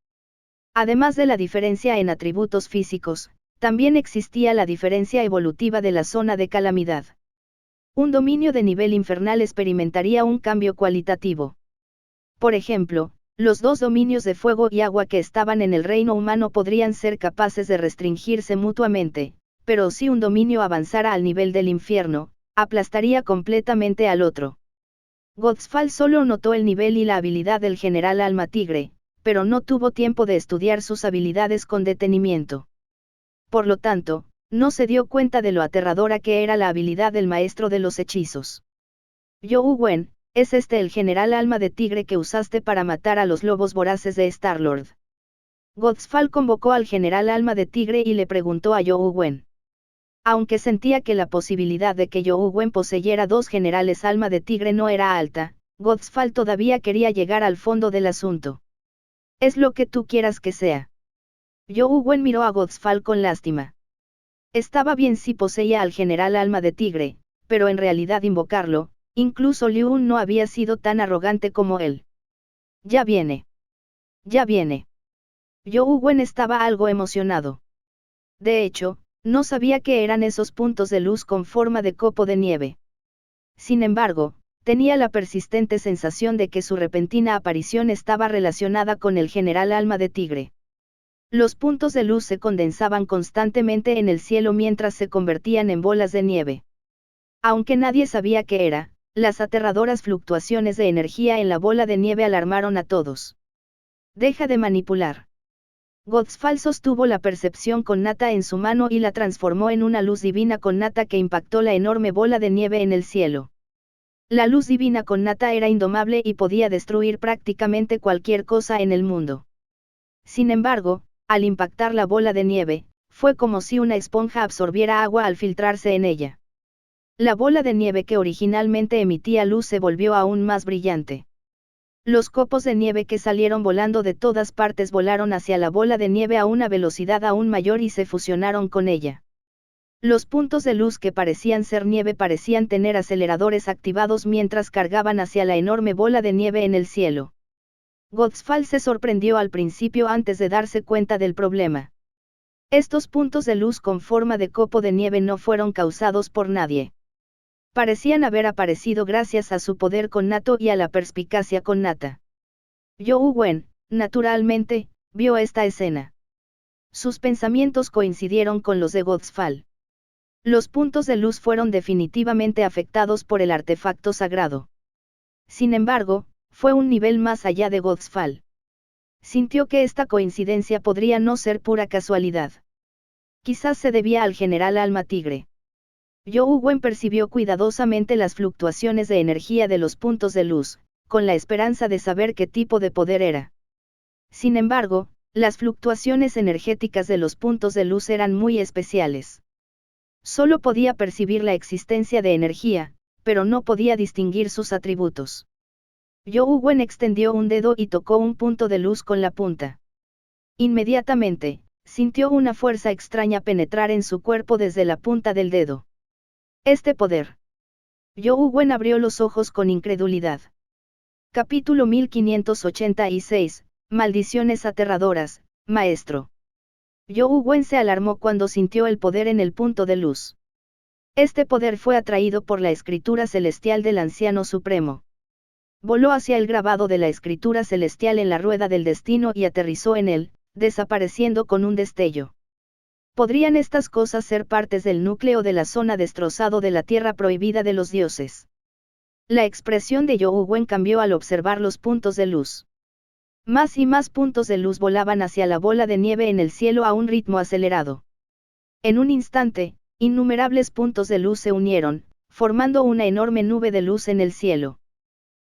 Speaker 1: Además de la diferencia en atributos físicos, también existía la diferencia evolutiva de la zona de calamidad. Un dominio de nivel infernal experimentaría un cambio cualitativo. Por ejemplo, los dos dominios de fuego y agua que estaban en el reino humano podrían ser capaces de restringirse mutuamente, pero si un dominio avanzara al nivel del infierno, aplastaría completamente al otro. Godspall solo notó el nivel y la habilidad del general Alma Tigre, pero no tuvo tiempo de estudiar sus habilidades con detenimiento. Por lo tanto, no se dio cuenta de lo aterradora que era la habilidad del maestro de los hechizos. Young Wen, ¿es este el general Alma de Tigre que usaste para matar a los lobos voraces de Star-Lord? Godspall convocó al general Alma de Tigre y le preguntó a Young Wen. Aunque sentía que la posibilidad de que Young Wen poseyera dos generales Alma de Tigre no era alta, Godspall todavía quería llegar al fondo del asunto. Es lo que tú quieras que sea. Young Wen miró a Godspall con lástima. Estaba bien si poseía al general Alma de Tigre, pero en realidad invocarlo, incluso Liu no había sido tan arrogante como él. Ya viene. Ya viene. Young Wen estaba algo emocionado. De hecho, no sabía qué eran esos puntos de luz con forma de copo de nieve. Sin embargo, tenía la persistente sensación de que su repentina aparición estaba relacionada con el general Alma de Tigre. Los puntos de luz se condensaban constantemente en el cielo mientras se convertían en bolas de nieve. Aunque nadie sabía qué era, las aterradoras fluctuaciones de energía en la bola de nieve alarmaron a todos. Deja de manipular. Godspall sostuvo la percepción con nata en su mano y la transformó en una luz divina con nata que impactó la enorme bola de nieve en el cielo. La luz divina con nata era indomable y podía destruir prácticamente cualquier cosa en el mundo. Sin embargo, al impactar la bola de nieve, fue como si una esponja absorbiera agua al filtrarse en ella. La bola de nieve que originalmente emitía luz se volvió aún más brillante. Los copos de nieve que salieron volando de todas partes volaron hacia la bola de nieve a una velocidad aún mayor y se fusionaron con ella. Los puntos de luz que parecían ser nieve parecían tener aceleradores activados mientras cargaban hacia la enorme bola de nieve en el cielo. Godspall se sorprendió al principio antes de darse cuenta del problema. Estos puntos de luz con forma de copo de nieve no fueron causados por nadie. Parecían haber aparecido gracias a su poder connato y a la perspicacia connata. Young Wen, naturalmente, vio esta escena. Sus pensamientos coincidieron con los de Godspall. Los puntos de luz fueron definitivamente afectados por el artefacto sagrado. Sin embargo, fue un nivel más allá de Godspall. Sintió que esta coincidencia podría no ser pura casualidad. Quizás se debía al general Alma Tigre. Young Wen percibió cuidadosamente las fluctuaciones de energía de los puntos de luz, con la esperanza de saber qué tipo de poder era. Sin embargo, las fluctuaciones energéticas de los puntos de luz eran muy especiales. Solo podía percibir la existencia de energía, pero no podía distinguir sus atributos. Young Wen extendió un dedo y tocó un punto de luz con la punta. Inmediatamente, sintió una fuerza extraña penetrar en su cuerpo desde la punta del dedo. Este poder. Young Wen abrió los ojos con incredulidad. Capítulo 1586, Maldiciones aterradoras, maestro. Young Wen se alarmó cuando sintió el poder en el punto de luz. Este poder fue atraído por la escritura celestial del Anciano Supremo. Voló hacia el grabado de la escritura celestial en la rueda del destino y aterrizó en él, desapareciendo con un destello. ¿Podrían estas cosas ser partes del núcleo de la zona destrozado de la tierra prohibida de los dioses? La expresión de Young Wen cambió al observar los puntos de luz. Más y más puntos de luz volaban hacia la bola de nieve en el cielo a un ritmo acelerado. En un instante, innumerables puntos de luz se unieron, formando una enorme nube de luz en el cielo.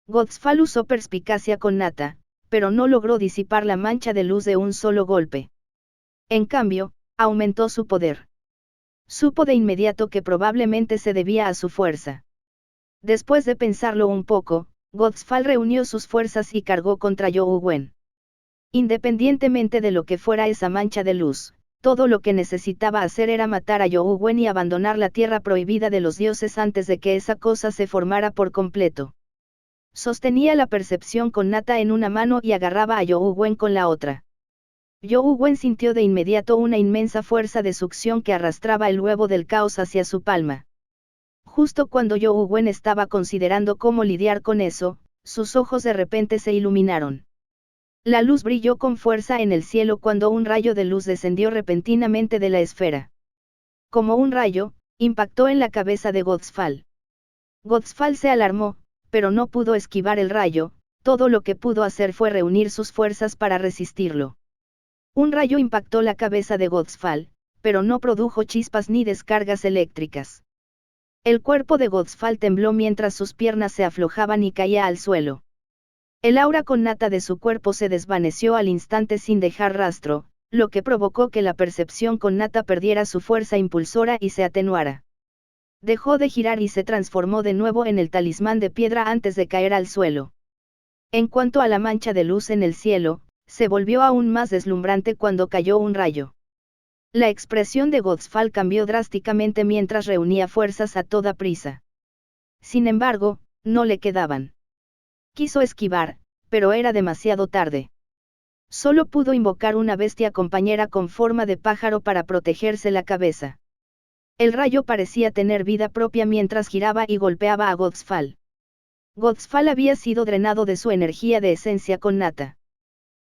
Speaker 1: Godspall usó perspicacia connata, pero no logró disipar la mancha de luz de un solo golpe. En cambio, aumentó su poder. Supo de inmediato que probablemente se debía a su fuerza. Después de pensarlo un poco, Godspall reunió sus fuerzas y cargó contra Young Wen. Independientemente de lo que fuera esa mancha de luz, todo lo que necesitaba hacer era matar a Young Wen y abandonar la tierra prohibida de los dioses antes de que esa cosa se formara por completo. Sostenía la percepción connata en una mano y agarraba a Young Wen con la otra. Young Wen sintió de inmediato una inmensa fuerza de succión que arrastraba el huevo del caos hacia su palma. Justo cuando Young Wen estaba considerando cómo lidiar con eso, sus ojos de repente se iluminaron. La luz brilló con fuerza en el cielo cuando un rayo de luz descendió repentinamente de la esfera. Como un rayo, impactó en la cabeza de Godfall. Godfall se alarmó, pero no pudo esquivar el rayo, todo lo que pudo hacer fue reunir sus fuerzas para resistirlo. Un rayo impactó la cabeza de Godfall, pero no produjo chispas ni descargas eléctricas. El cuerpo de Godfall tembló mientras sus piernas se aflojaban y caía al suelo. El aura connata de su cuerpo se desvaneció al instante sin dejar rastro, lo que provocó que la percepción connata perdiera su fuerza impulsora y se atenuara. Dejó de girar y se transformó de nuevo en el talismán de piedra antes de caer al suelo. En cuanto a la mancha de luz en el cielo, se volvió aún más deslumbrante cuando cayó un rayo. La expresión de Godfall cambió drásticamente mientras reunía fuerzas a toda prisa. Sin embargo, no le quedaban. Quiso esquivar, pero era demasiado tarde. Solo pudo invocar una bestia compañera con forma de pájaro para protegerse la cabeza. El rayo parecía tener vida propia mientras giraba y golpeaba a Godfall. Godfall había sido drenado de su energía de esencia connata.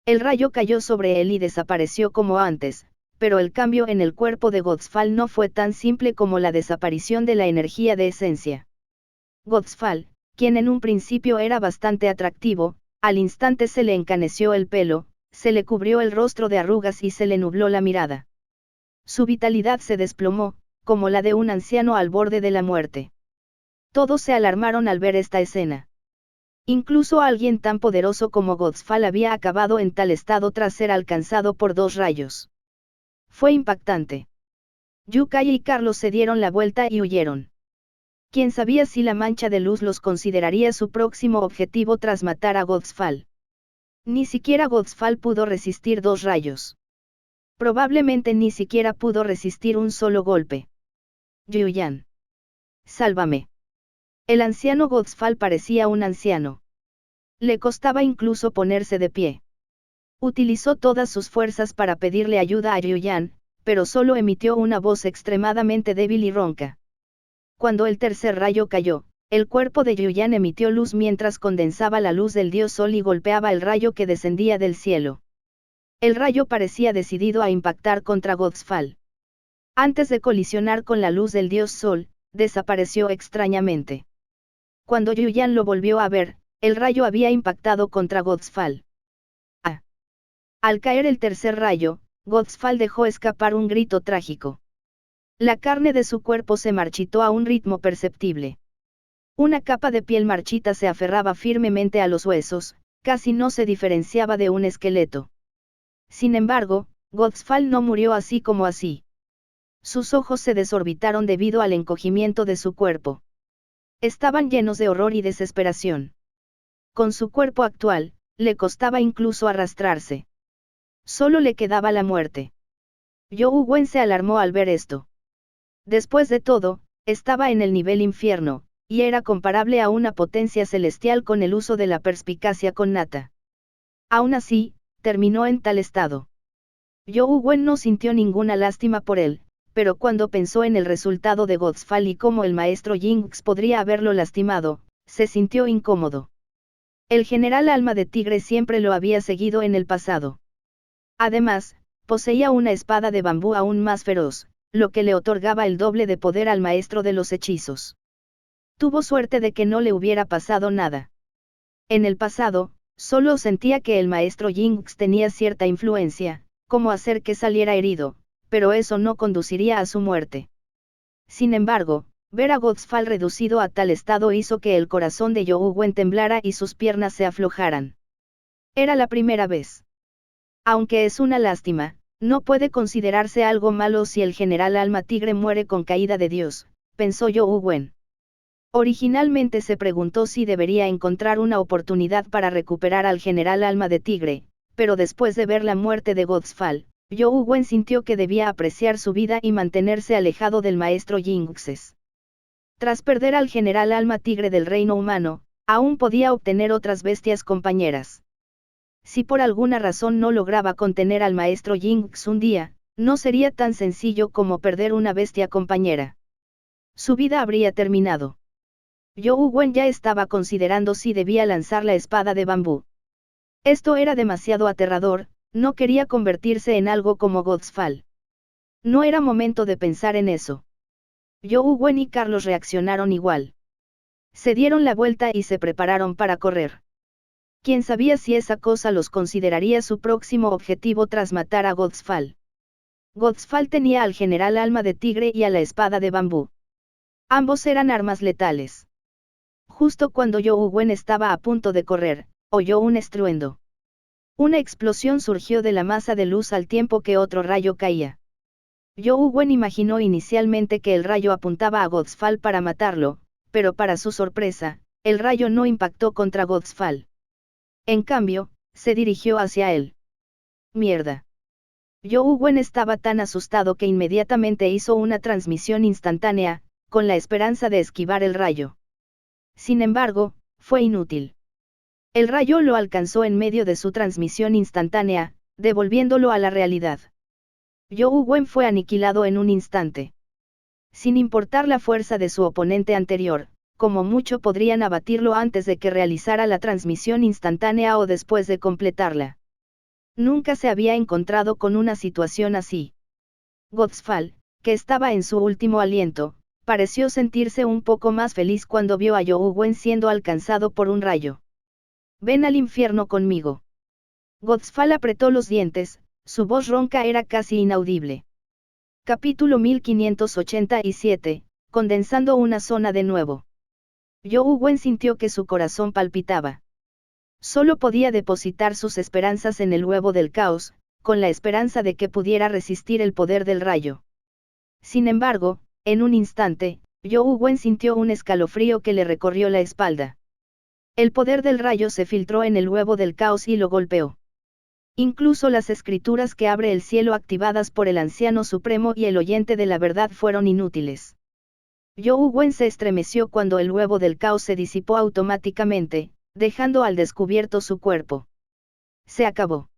Speaker 1: El rayo cayó sobre él y desapareció como antes, pero el cambio en el cuerpo de Godfall no fue tan simple como la desaparición de la energía de esencia. Godfall, quien en un principio era bastante atractivo, al instante se le encaneció el pelo, se le cubrió el rostro de arrugas y se le nubló la mirada. Su vitalidad se desplomó, como la de un anciano al borde de la muerte. Todos se alarmaron al ver esta escena. Incluso alguien tan poderoso como Godfall había acabado en tal estado tras ser alcanzado por dos rayos. Fue impactante. Yukai y Carlos se dieron la vuelta y huyeron. ¿Quién sabía si la mancha de luz los consideraría su próximo objetivo tras matar a Godfall? Ni siquiera Godfall pudo resistir dos rayos. Probablemente ni siquiera pudo resistir un solo golpe. Yuyan. Sálvame. El anciano Godfall parecía un anciano. Le costaba incluso ponerse de pie. Utilizó todas sus fuerzas para pedirle ayuda a Yuyan, pero solo emitió una voz extremadamente débil y ronca. Cuando el tercer rayo cayó, el cuerpo de Yuyan emitió luz mientras condensaba la luz del dios Sol y golpeaba el rayo que descendía del cielo. El rayo parecía decidido a impactar contra Godfall. Antes de colisionar con la luz del dios Sol, desapareció extrañamente. Cuando Yuyan lo volvió a ver, el rayo había impactado contra Godfall. Al caer el tercer rayo, Godfall dejó escapar un grito trágico. La carne de su cuerpo se marchitó a un ritmo perceptible. Una capa de piel marchita se aferraba firmemente a los huesos, casi no se diferenciaba de un esqueleto. Sin embargo, Godfall no murió así como así. Sus ojos se desorbitaron debido al encogimiento de su cuerpo. Estaban llenos de horror y desesperación. Con su cuerpo actual, le costaba incluso arrastrarse. Solo le quedaba la muerte. You Wen se alarmó al ver esto. Después de todo, estaba en el nivel infierno, y era comparable a una potencia celestial con el uso de la perspicacia connata. Aún así, terminó en tal estado. You Wen no sintió ninguna lástima por él, pero cuando pensó en el resultado de Godfall y cómo el maestro Jinx podría haberlo lastimado, se sintió incómodo. El general Alma de Tigre siempre lo había seguido en el pasado. Además, poseía una espada de bambú aún más feroz, lo que le otorgaba el doble de poder al maestro de los hechizos. Tuvo suerte de que no le hubiera pasado nada. En el pasado, solo sentía que el maestro Jinx tenía cierta influencia, como hacer que saliera herido, pero eso no conduciría a su muerte. Sin embargo, ver a Godfall reducido a tal estado hizo que el corazón de You Wen temblara y sus piernas se aflojaran. Era la primera vez. Aunque es una lástima, no puede considerarse algo malo si el general Alma Tigre muere con caída de Dios, pensó You Wen. Originalmente se preguntó si debería encontrar una oportunidad para recuperar al general Alma de Tigre, pero después de ver la muerte de Godfall, You Wen sintió que debía apreciar su vida y mantenerse alejado del maestro Jinxes. Tras perder al general Alma Tigre del reino humano, aún podía obtener otras bestias compañeras. Si por alguna razón no lograba contener al maestro Jinx un día, no sería tan sencillo como perder una bestia compañera. Su vida habría terminado. You Wen ya estaba considerando si debía lanzar la espada de bambú. Esto era demasiado aterrador, no quería convertirse en algo como Godfall. No era momento de pensar en eso. Yu Wen y Carlos reaccionaron igual. Se dieron la vuelta y se prepararon para correr. ¿Quién sabía si esa cosa los consideraría su próximo objetivo tras matar a Godfall? Godfall tenía al general Alma de Tigre y a la espada de bambú. Ambos eran armas letales. Justo cuando Yu Wen estaba a punto de correr, oyó un estruendo. Una explosión surgió de la masa de luz al tiempo que otro rayo caía. Yu Wen imaginó inicialmente que el rayo apuntaba a Godfall para matarlo, pero para su sorpresa, el rayo no impactó contra Godfall. En cambio, se dirigió hacia él. Mierda. Yu Wen estaba tan asustado que inmediatamente hizo una transmisión instantánea, con la esperanza de esquivar el rayo. Sin embargo, fue inútil. El rayo lo alcanzó en medio de su transmisión instantánea, devolviéndolo a la realidad. Yu Wen fue aniquilado en un instante. Sin importar la fuerza de su oponente anterior, como mucho podrían abatirlo antes de que realizara la transmisión instantánea o después de completarla. Nunca se había encontrado con una situación así. Godfall, que estaba en su último aliento, pareció sentirse un poco más feliz cuando vio a Yu Wen siendo alcanzado por un rayo. Ven al infierno conmigo. Godfall apretó los dientes, su voz ronca era casi inaudible. Capítulo 1587, condensando una zona de nuevo. Yu Wen sintió que su corazón palpitaba. Solo podía depositar sus esperanzas en el huevo del caos, con la esperanza de que pudiera resistir el poder del rayo. Sin embargo, en un instante, Yu Wen sintió un escalofrío que le recorrió la espalda. El poder del rayo se filtró en el huevo del caos y lo golpeó. Incluso las escrituras que abre el cielo activadas por el Anciano Supremo y el Oyente de la Verdad fueron inútiles. Yu Wen se estremeció cuando el huevo del caos se disipó automáticamente, dejando al descubierto su cuerpo. Se acabó.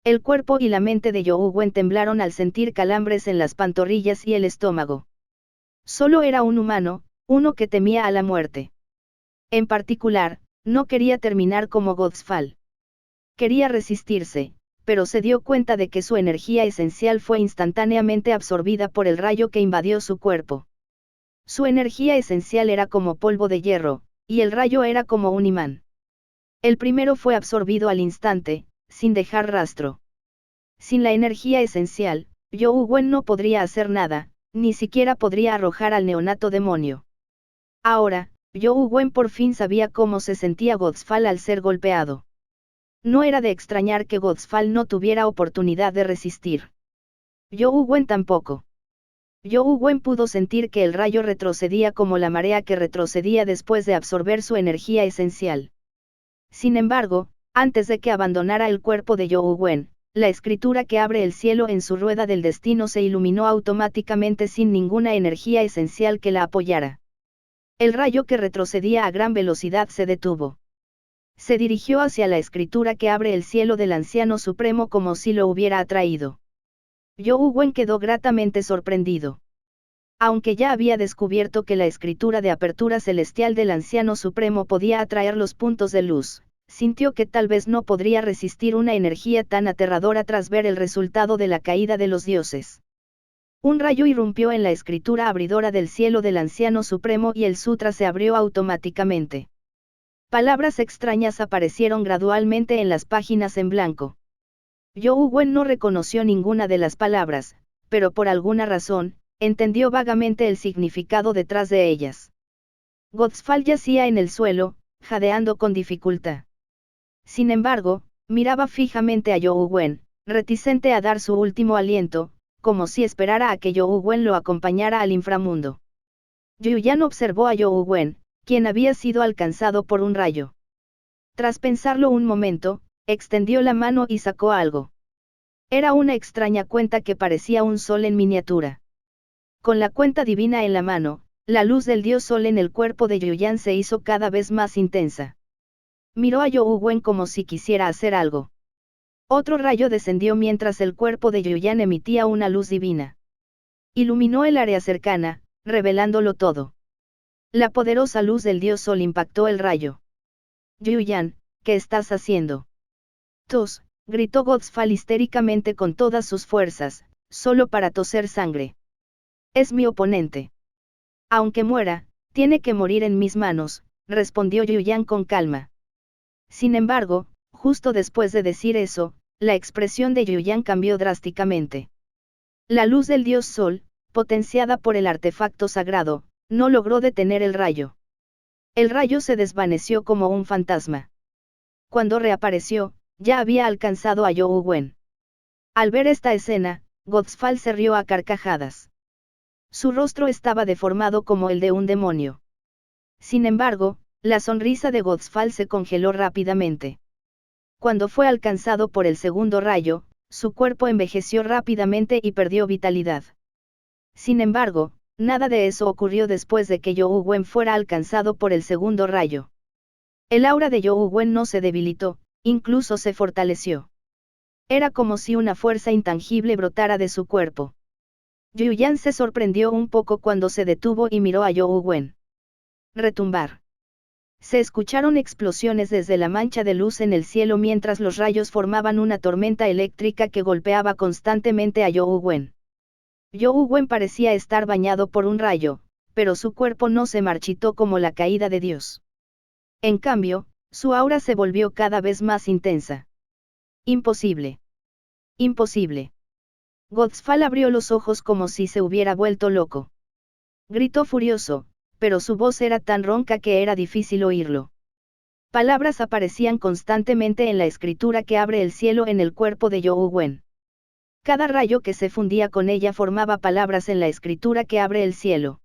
Speaker 1: El cuerpo y la mente de Yu Wen temblaron al sentir calambres en las pantorrillas y el estómago. Solo era un humano, uno que temía a la muerte. En particular, no quería terminar como Godfall. Quería resistirse, pero se dio cuenta de que su energía esencial fue instantáneamente absorbida por el rayo que invadió su cuerpo. Su energía esencial era como polvo de hierro, y el rayo era como un imán. El primero fue absorbido al instante, sin dejar rastro. Sin la energía esencial, Yu Wen no podría hacer nada, ni siquiera podría arrojar al neonato demonio. Ahora, Yu Wen por fin sabía cómo se sentía Godfall al ser golpeado. No era de extrañar que Godfall no tuviera oportunidad de resistir. Yu Wen tampoco. Yu Wen pudo sentir que el rayo retrocedía como la marea que retrocedía después de absorber su energía esencial. Sin embargo, antes de que abandonara el cuerpo de Yu Wen, la escritura que abre el cielo en su rueda del destino se iluminó automáticamente sin ninguna energía esencial que la apoyara. El rayo que retrocedía a gran velocidad se detuvo. Se dirigió hacia la escritura que abre el cielo del Anciano Supremo como si lo hubiera atraído. Yu Wen quedó gratamente sorprendido. Aunque ya había descubierto que la escritura de apertura celestial del Anciano Supremo podía atraer los puntos de luz, sintió que tal vez no podría resistir una energía tan aterradora tras ver el resultado de la caída de los dioses. Un rayo irrumpió en la escritura abridora del cielo del Anciano Supremo y el sutra se abrió automáticamente. Palabras extrañas aparecieron gradualmente en las páginas en blanco. Yu Wen no reconoció ninguna de las palabras, pero por alguna razón, entendió vagamente el significado detrás de ellas. Godfall yacía en el suelo, jadeando con dificultad. Sin embargo, miraba fijamente a Yu Wen, reticente a dar su último aliento, como si esperara a que Yu Wen lo acompañara al inframundo. Yu Yan observó a Yu Wen, quien había sido alcanzado por un rayo. Tras pensarlo un momento, extendió la mano y sacó algo. Era una extraña cuenta que parecía un sol en miniatura. Con la cuenta divina en la mano, la luz del dios sol en el cuerpo de Yu Yan se hizo cada vez más intensa. Miró a Yu Wen como si quisiera hacer algo. Otro rayo descendió mientras el cuerpo de Yu Yan emitía una luz divina. Iluminó el área cercana, revelándolo todo. La poderosa luz del dios sol impactó el rayo. Yu Yan, ¿qué estás haciendo? Tos, gritó Godfall histéricamente con todas sus fuerzas, solo para toser sangre. Es mi oponente. Aunque muera, tiene que morir en mis manos, respondió Yuyan con calma. Sin embargo, justo después de decir eso, la expresión de Yuyan cambió drásticamente. La luz del dios Sol, potenciada por el artefacto sagrado, no logró detener el rayo. El rayo se desvaneció como un fantasma. Cuando reapareció, ya había alcanzado a You Wen. Al ver esta escena, Godfall se rió a carcajadas. Su rostro estaba deformado como el de un demonio. Sin embargo, la sonrisa de Godfall se congeló rápidamente. Cuando fue alcanzado por el segundo rayo, su cuerpo envejeció rápidamente y perdió vitalidad. Sin embargo, nada de eso ocurrió después de que You Wen fuera alcanzado por el segundo rayo. El aura de You Wen no se debilitó, incluso se fortaleció. Era como si una fuerza intangible brotara de su cuerpo. Yuyan se sorprendió un poco cuando se detuvo y miró a You Wen. Retumbar. Se escucharon explosiones desde la mancha de luz en el cielo mientras los rayos formaban una tormenta eléctrica que golpeaba constantemente a You Wen. You Wen parecía estar bañado por un rayo, pero su cuerpo no se marchitó como la caída de Dios. En cambio, su aura se volvió cada vez más intensa. Imposible. Imposible. Godfall abrió los ojos como si se hubiera vuelto loco. Gritó furioso, pero su voz era tan ronca que era difícil oírlo. Palabras aparecían constantemente en la escritura que abre el cielo en el cuerpo de You Wen. Cada rayo que se fundía con ella formaba palabras en la escritura que abre el cielo.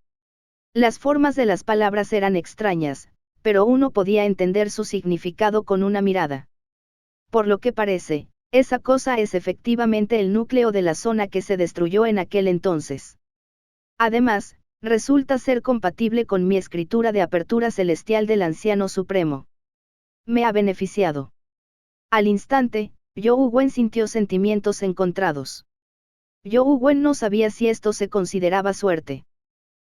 Speaker 1: Las formas de las palabras eran extrañas, pero uno podía entender su significado con una mirada. Por lo que parece, esa cosa es efectivamente el núcleo de la zona que se destruyó en aquel entonces. Además, resulta ser compatible con mi escritura de apertura celestial del Anciano Supremo. Me ha beneficiado. Al instante, You Wen sintió sentimientos encontrados. You Wen no sabía si esto se consideraba suerte.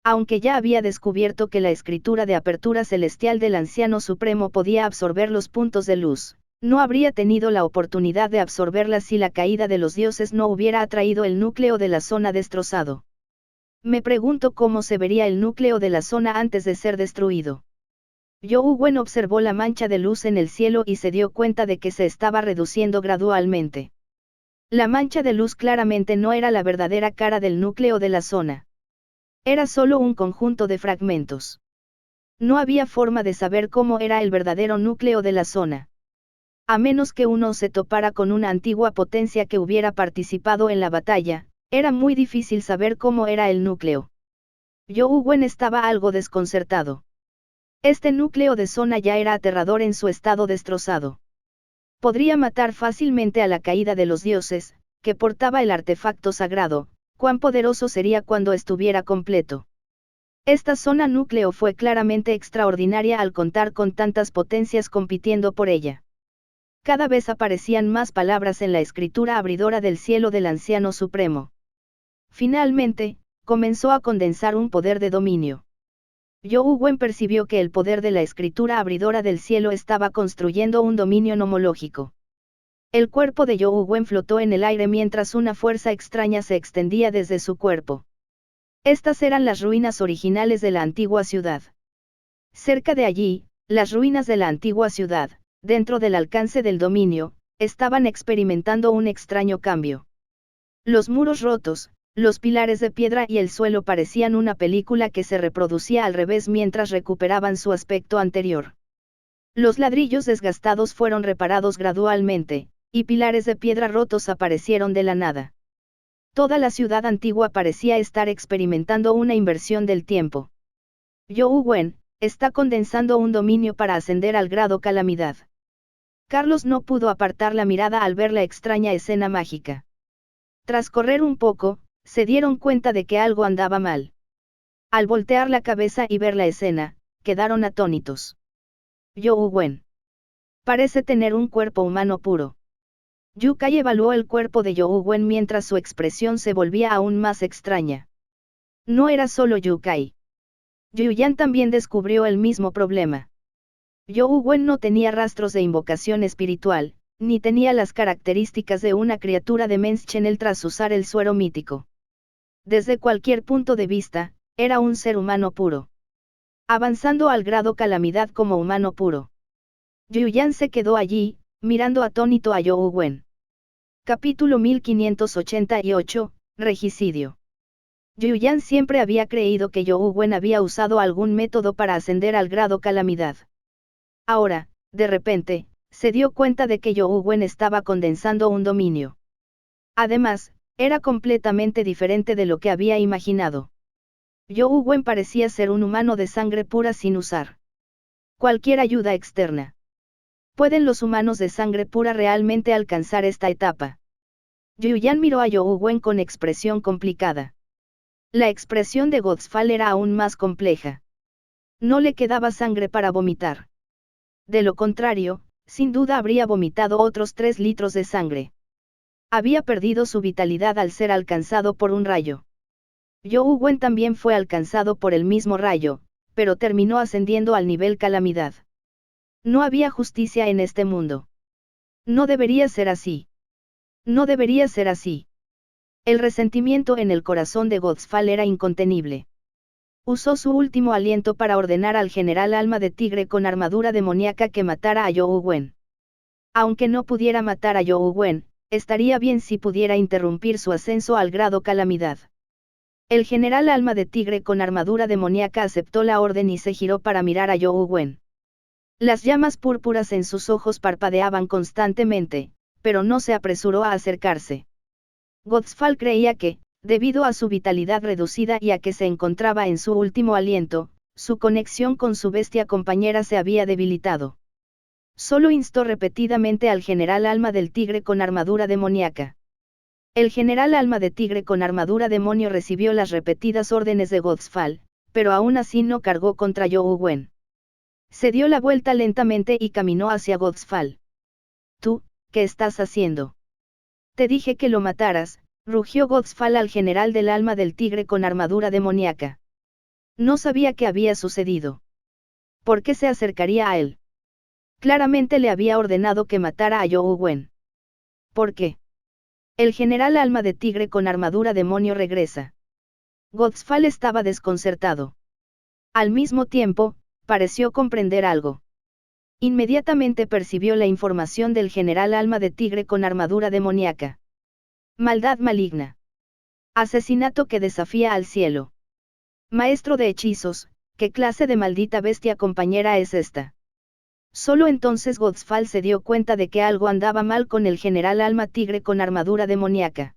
Speaker 1: Aunque ya había descubierto que la escritura de apertura celestial del Anciano Supremo podía absorber los puntos de luz, no habría tenido la oportunidad de absorberla si la caída de los dioses no hubiera atraído el núcleo de la zona destrozado. Me pregunto cómo se vería el núcleo de la zona antes de ser destruido. You Wen observó la mancha de luz en el cielo y se dio cuenta de que se estaba reduciendo gradualmente. La mancha de luz claramente no era la verdadera cara del núcleo de la zona. Era solo un conjunto de fragmentos. No había forma de saber cómo era el verdadero núcleo de la zona. A menos que uno se topara con una antigua potencia que hubiera participado en la batalla, era muy difícil saber cómo era el núcleo. You Wen estaba algo desconcertado. Este núcleo de zona ya era aterrador en su estado destrozado. Podría matar fácilmente a la caída de los dioses, que portaba el artefacto sagrado. Cuán poderoso sería cuando estuviera completo. Esta zona núcleo fue claramente extraordinaria al contar con tantas potencias compitiendo por ella. Cada vez aparecían más palabras en la escritura abridora del cielo del Anciano Supremo. Finalmente, comenzó a condensar un poder de dominio. You Wen percibió que el poder de la escritura abridora del cielo estaba construyendo un dominio nomológico. El cuerpo de You Wen flotó en el aire mientras una fuerza extraña se extendía desde su cuerpo. Estas eran las ruinas originales de la antigua ciudad. Cerca de allí, las ruinas de la antigua ciudad, dentro del alcance del dominio, estaban experimentando un extraño cambio. Los muros rotos, los pilares de piedra y el suelo parecían una película que se reproducía al revés mientras recuperaban su aspecto anterior. Los ladrillos desgastados fueron reparados gradualmente, y pilares de piedra rotos aparecieron de la nada. Toda la ciudad antigua parecía estar experimentando una inversión del tiempo. You Wen está condensando un dominio para ascender al grado calamidad. Carlos no pudo apartar la mirada al ver la extraña escena mágica. Tras correr un poco, se dieron cuenta de que algo andaba mal. Al voltear la cabeza y ver la escena, quedaron atónitos. You Wen parece tener un cuerpo humano puro. Yu Kai evaluó el cuerpo de You Wen mientras su expresión se volvía aún más extraña. No era solo Yu Kai. Yuyan también descubrió el mismo problema. You Wen no tenía rastros de invocación espiritual, ni tenía las características de una criatura de Menschenel tras usar el suero mítico. Desde cualquier punto de vista, era un ser humano puro. Avanzando al grado calamidad como humano puro. Yuyan se quedó allí, mirando atónito a You Wen. Capítulo 1588, Regicidio. Yuyan siempre había creído que You Wen había usado algún método para ascender al grado calamidad. Ahora, de repente, se dio cuenta de que You Wen estaba condensando un dominio. Además, era completamente diferente de lo que había imaginado. You Wen parecía ser un humano de sangre pura sin usar cualquier ayuda externa. ¿Pueden los humanos de sangre pura realmente alcanzar esta etapa? Yuyan miró a You Wen con expresión complicada. La expresión de Godfall era aún más compleja. No le quedaba sangre para vomitar. De lo contrario, sin duda habría vomitado otros 3 litros de sangre. Había perdido su vitalidad al ser alcanzado por un rayo. You Wen también fue alcanzado por el mismo rayo, pero terminó ascendiendo al nivel calamidad. No había justicia en este mundo. No debería ser así. No debería ser así. El resentimiento en el corazón de Godfall era incontenible. Usó su último aliento para ordenar al general Alma de Tigre con armadura demoníaca que matara a You Wen. Aunque no pudiera matar a You Wen, estaría bien si pudiera interrumpir su ascenso al grado calamidad. El general Alma de Tigre con armadura demoníaca aceptó la orden y se giró para mirar a You Wen. Las llamas púrpuras en sus ojos parpadeaban constantemente, pero no se apresuró a acercarse. Godfall creía que, debido a su vitalidad reducida y a que se encontraba en su último aliento, su conexión con su bestia compañera se había debilitado. Solo instó repetidamente al general Alma del Tigre con armadura demoníaca. El general Alma de Tigre con armadura demonio recibió las repetidas órdenes de Godfall, pero aún así no cargó contra You Wen. Se dio la vuelta lentamente y caminó hacia Godfall. «¿Tú, qué estás haciendo?» «Te dije que lo mataras», rugió Godfall al general del Alma del Tigre con armadura demoníaca. No sabía qué había sucedido. ¿Por qué se acercaría a él? Claramente le había ordenado que matara a You Wen. ¿Por qué? El general Alma de Tigre con armadura demonio regresa. Godfall estaba desconcertado. Al mismo tiempo, pareció comprender algo. Inmediatamente percibió la información del general Alma de Tigre con armadura demoníaca. Maldad maligna. Asesinato que desafía al cielo. Maestro de hechizos, ¿qué clase de maldita bestia compañera es esta? Solo entonces Godfall se dio cuenta de que algo andaba mal con el general Alma Tigre con armadura demoníaca.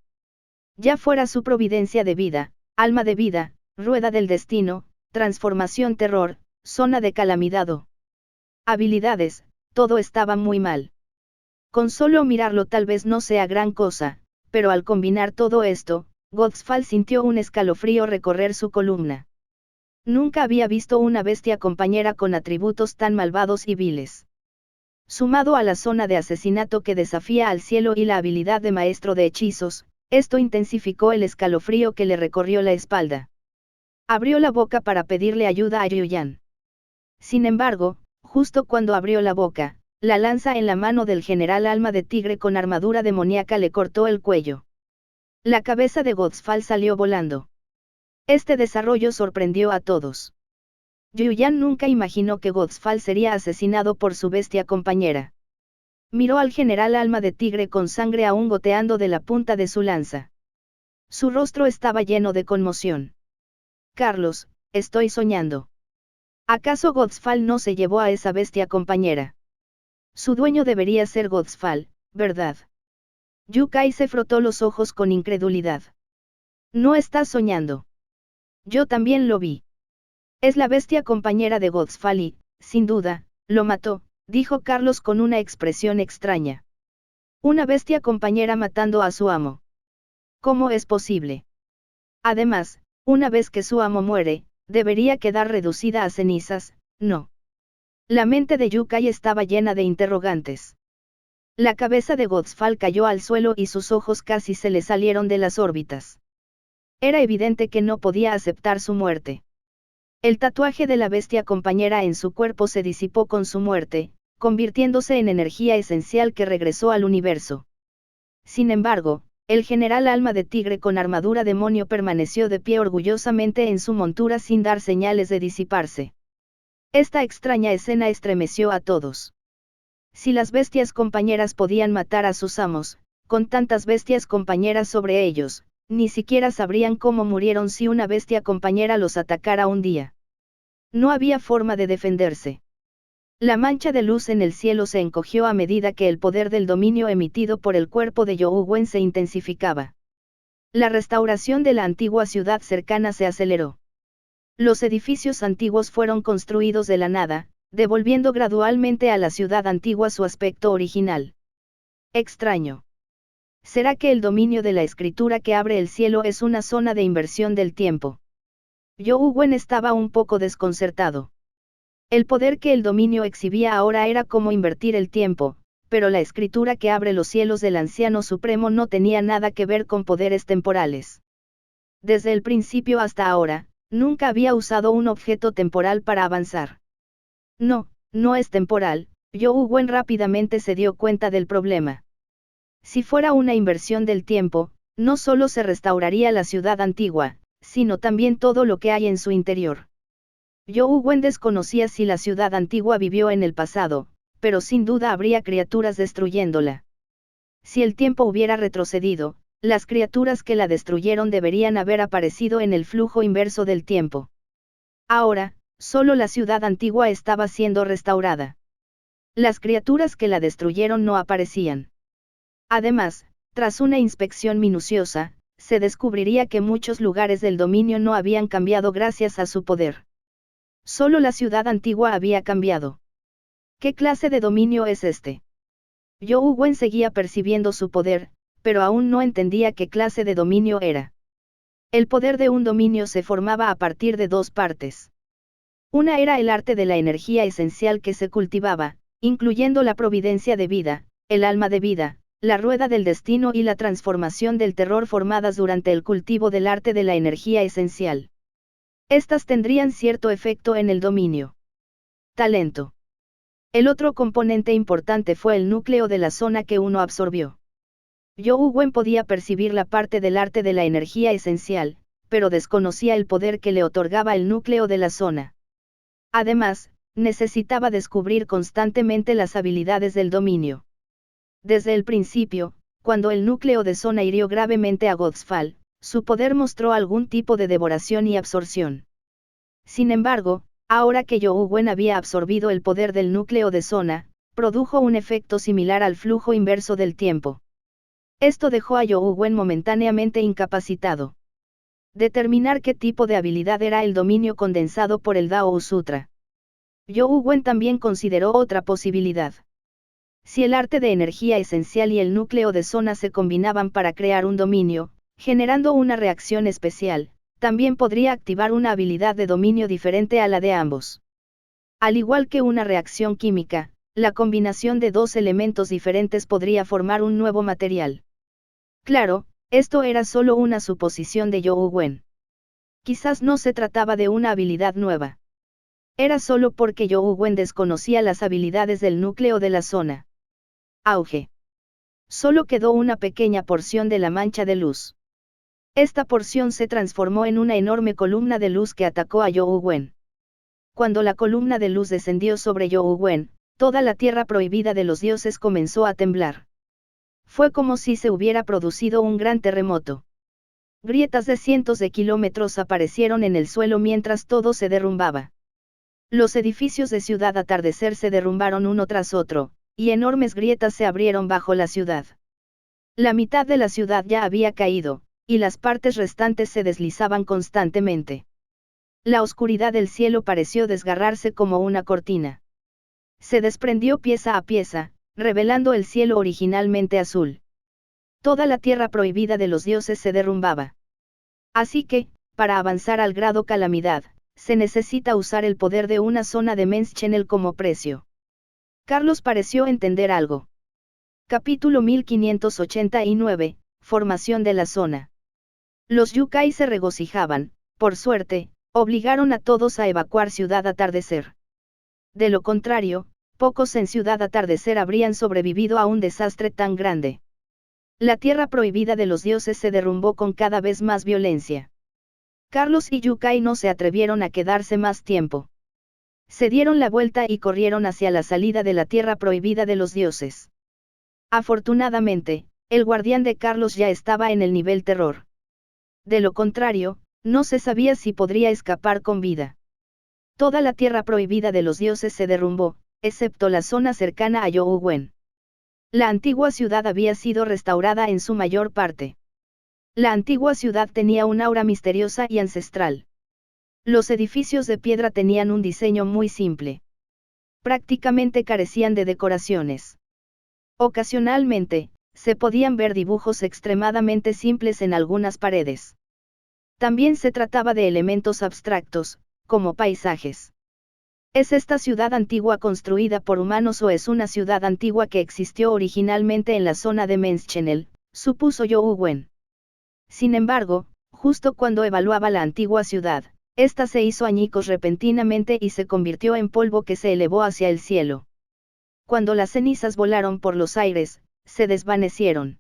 Speaker 1: Ya fuera su providencia de vida, alma de vida, rueda del destino, transformación terror, zona de calamidad o habilidades, todo estaba muy mal. Con solo mirarlo tal vez no sea gran cosa, pero al combinar todo esto, Godfall sintió un escalofrío recorrer su columna. Nunca había visto una bestia compañera con atributos tan malvados y viles. Sumado a la zona de asesinato que desafía al cielo y la habilidad de maestro de hechizos, esto intensificó el escalofrío que le recorrió la espalda. Abrió la boca para pedirle ayuda a Yuyan. Sin embargo, justo cuando abrió la boca, la lanza en la mano del general Alma de Tigre con armadura demoníaca le cortó el cuello. La cabeza de Godfall salió volando. Este desarrollo sorprendió a todos. Yuyan nunca imaginó que Godfall sería asesinado por su bestia compañera. Miró al general Alma de Tigre con sangre aún goteando de la punta de su lanza. Su rostro estaba lleno de conmoción. Carlos, estoy soñando. ¿Acaso Godfall no se llevó a esa bestia compañera? Su dueño debería ser Godfall, ¿verdad? Yu Kai se frotó los ojos con incredulidad. No estás soñando. Yo también lo vi. Es la bestia compañera de Godfall y, sin duda, lo mató, dijo Carlos con una expresión extraña. Una bestia compañera matando a su amo. ¿Cómo es posible? Además, una vez que su amo muere, debería quedar reducida a cenizas, ¿no? La mente de Yu Kai estaba llena de interrogantes. La cabeza de Godfall cayó al suelo y sus ojos casi se le salieron de las órbitas. Era evidente que no podía aceptar su muerte. El tatuaje de la bestia compañera en su cuerpo se disipó con su muerte, convirtiéndose en energía esencial que regresó al universo. Sin embargo, el general Alma de Tigre con armadura demonio permaneció de pie orgullosamente en su montura sin dar señales de disiparse. Esta extraña escena estremeció a todos. Si las bestias compañeras podían matar a sus amos, con tantas bestias compañeras sobre ellos, ni siquiera sabrían cómo murieron si una bestia compañera los atacara un día. No había forma de defenderse. La mancha de luz en el cielo se encogió a medida que el poder del dominio emitido por el cuerpo de You Wen se intensificaba. La restauración de la antigua ciudad cercana se aceleró. Los edificios antiguos fueron construidos de la nada, devolviendo gradualmente a la ciudad antigua su aspecto original. Extraño. ¿Será que el dominio de la escritura que abre el cielo es una zona de inversión del tiempo? You Wen estaba un poco desconcertado. El poder que el dominio exhibía ahora era como invertir el tiempo, pero la escritura que abre los cielos del Anciano Supremo no tenía nada que ver con poderes temporales. Desde el principio hasta ahora, nunca había usado un objeto temporal para avanzar. No, no es temporal. You Wen rápidamente se dio cuenta del problema. Si fuera una inversión del tiempo, no solo se restauraría la ciudad antigua, sino también todo lo que hay en su interior. You Wen desconocía si la ciudad antigua vivió en el pasado, pero sin duda habría criaturas destruyéndola. Si el tiempo hubiera retrocedido, las criaturas que la destruyeron deberían haber aparecido en el flujo inverso del tiempo. Ahora, solo la ciudad antigua estaba siendo restaurada. Las criaturas que la destruyeron no aparecían. Además, tras una inspección minuciosa, se descubriría que muchos lugares del dominio no habían cambiado gracias a su poder. Solo la ciudad antigua había cambiado. ¿Qué clase de dominio es este? You Wen seguía percibiendo su poder, pero aún no entendía qué clase de dominio era. El poder de un dominio se formaba a partir de dos partes. Una era el arte de la energía esencial que se cultivaba, incluyendo la providencia de vida, el alma de vida, la rueda del destino y la transformación del terror formadas durante el cultivo del arte de la energía esencial. Estas tendrían cierto efecto en el dominio. Talento. El otro componente importante fue el núcleo de la zona que uno absorbió. You Wen podía percibir la parte del arte de la energía esencial, pero desconocía el poder que le otorgaba el núcleo de la zona. Además, necesitaba descubrir constantemente las habilidades del dominio. Desde el principio, cuando el núcleo de zona hirió gravemente a Godfall, su poder mostró algún tipo de devoración y absorción. Sin embargo, ahora que You Wen había absorbido el poder del núcleo de zona, produjo un efecto similar al flujo inverso del tiempo. Esto dejó a You Wen momentáneamente incapacitado. Determinar qué tipo de habilidad era el dominio condensado por el Dao Sutra. You Wen también consideró otra posibilidad. Si el arte de energía esencial y el núcleo de zona se combinaban para crear un dominio, generando una reacción especial, también podría activar una habilidad de dominio diferente a la de ambos. Al igual que una reacción química, la combinación de dos elementos diferentes podría formar un nuevo material. Claro, esto era solo una suposición de You Wen. Quizás no se trataba de una habilidad nueva. Era solo porque You Wen desconocía las habilidades del núcleo de la zona. Auge. Solo quedó una pequeña porción de la mancha de luz. Esta porción se transformó en una enorme columna de luz que atacó a You Wen. Cuando la columna de luz descendió sobre You Wen, toda la tierra prohibida de los dioses comenzó a temblar. Fue como si se hubiera producido un gran terremoto. Grietas de cientos de kilómetros aparecieron en el suelo mientras todo se derrumbaba. Los edificios de Ciudad Atardecer se derrumbaron uno tras otro, y enormes grietas se abrieron bajo la ciudad. La mitad de la ciudad ya había caído, y las partes restantes se deslizaban constantemente. La oscuridad del cielo pareció desgarrarse como una cortina. Se desprendió pieza a pieza, revelando el cielo originalmente azul. Toda la tierra prohibida de los dioses se derrumbaba. Así que, para avanzar al grado calamidad, se necesita usar el poder de una zona de Men's Channel como precio. Carlos pareció entender algo. Capítulo 1589, Formación de la zona. Los Yukai se regocijaban, por suerte, obligaron a todos a evacuar Ciudad Atardecer. De lo contrario, pocos en Ciudad Atardecer habrían sobrevivido a un desastre tan grande. La tierra prohibida de los dioses se derrumbó con cada vez más violencia. Carlos y Yukai no se atrevieron a quedarse más tiempo. Se dieron la vuelta y corrieron hacia la salida de la tierra prohibida de los dioses. Afortunadamente, el guardián de Carlos ya estaba en el nivel terror. De lo contrario, no se sabía si podría escapar con vida. Toda la tierra prohibida de los dioses se derrumbó, excepto la zona cercana a Youwen. La antigua ciudad había sido restaurada en su mayor parte. La antigua ciudad tenía un aura misteriosa y ancestral. Los edificios de piedra tenían un diseño muy simple. Prácticamente carecían de decoraciones. Ocasionalmente, se podían ver dibujos extremadamente simples en algunas paredes. También se trataba de elementos abstractos, como paisajes. ¿Es esta ciudad antigua construida por humanos o es una ciudad antigua que existió originalmente en la zona de Menschenel?, supuso Youwen. Sin embargo, justo cuando evaluaba la antigua ciudad, esta se hizo añicos repentinamente y se convirtió en polvo que se elevó hacia el cielo. Cuando las cenizas volaron por los aires, se desvanecieron.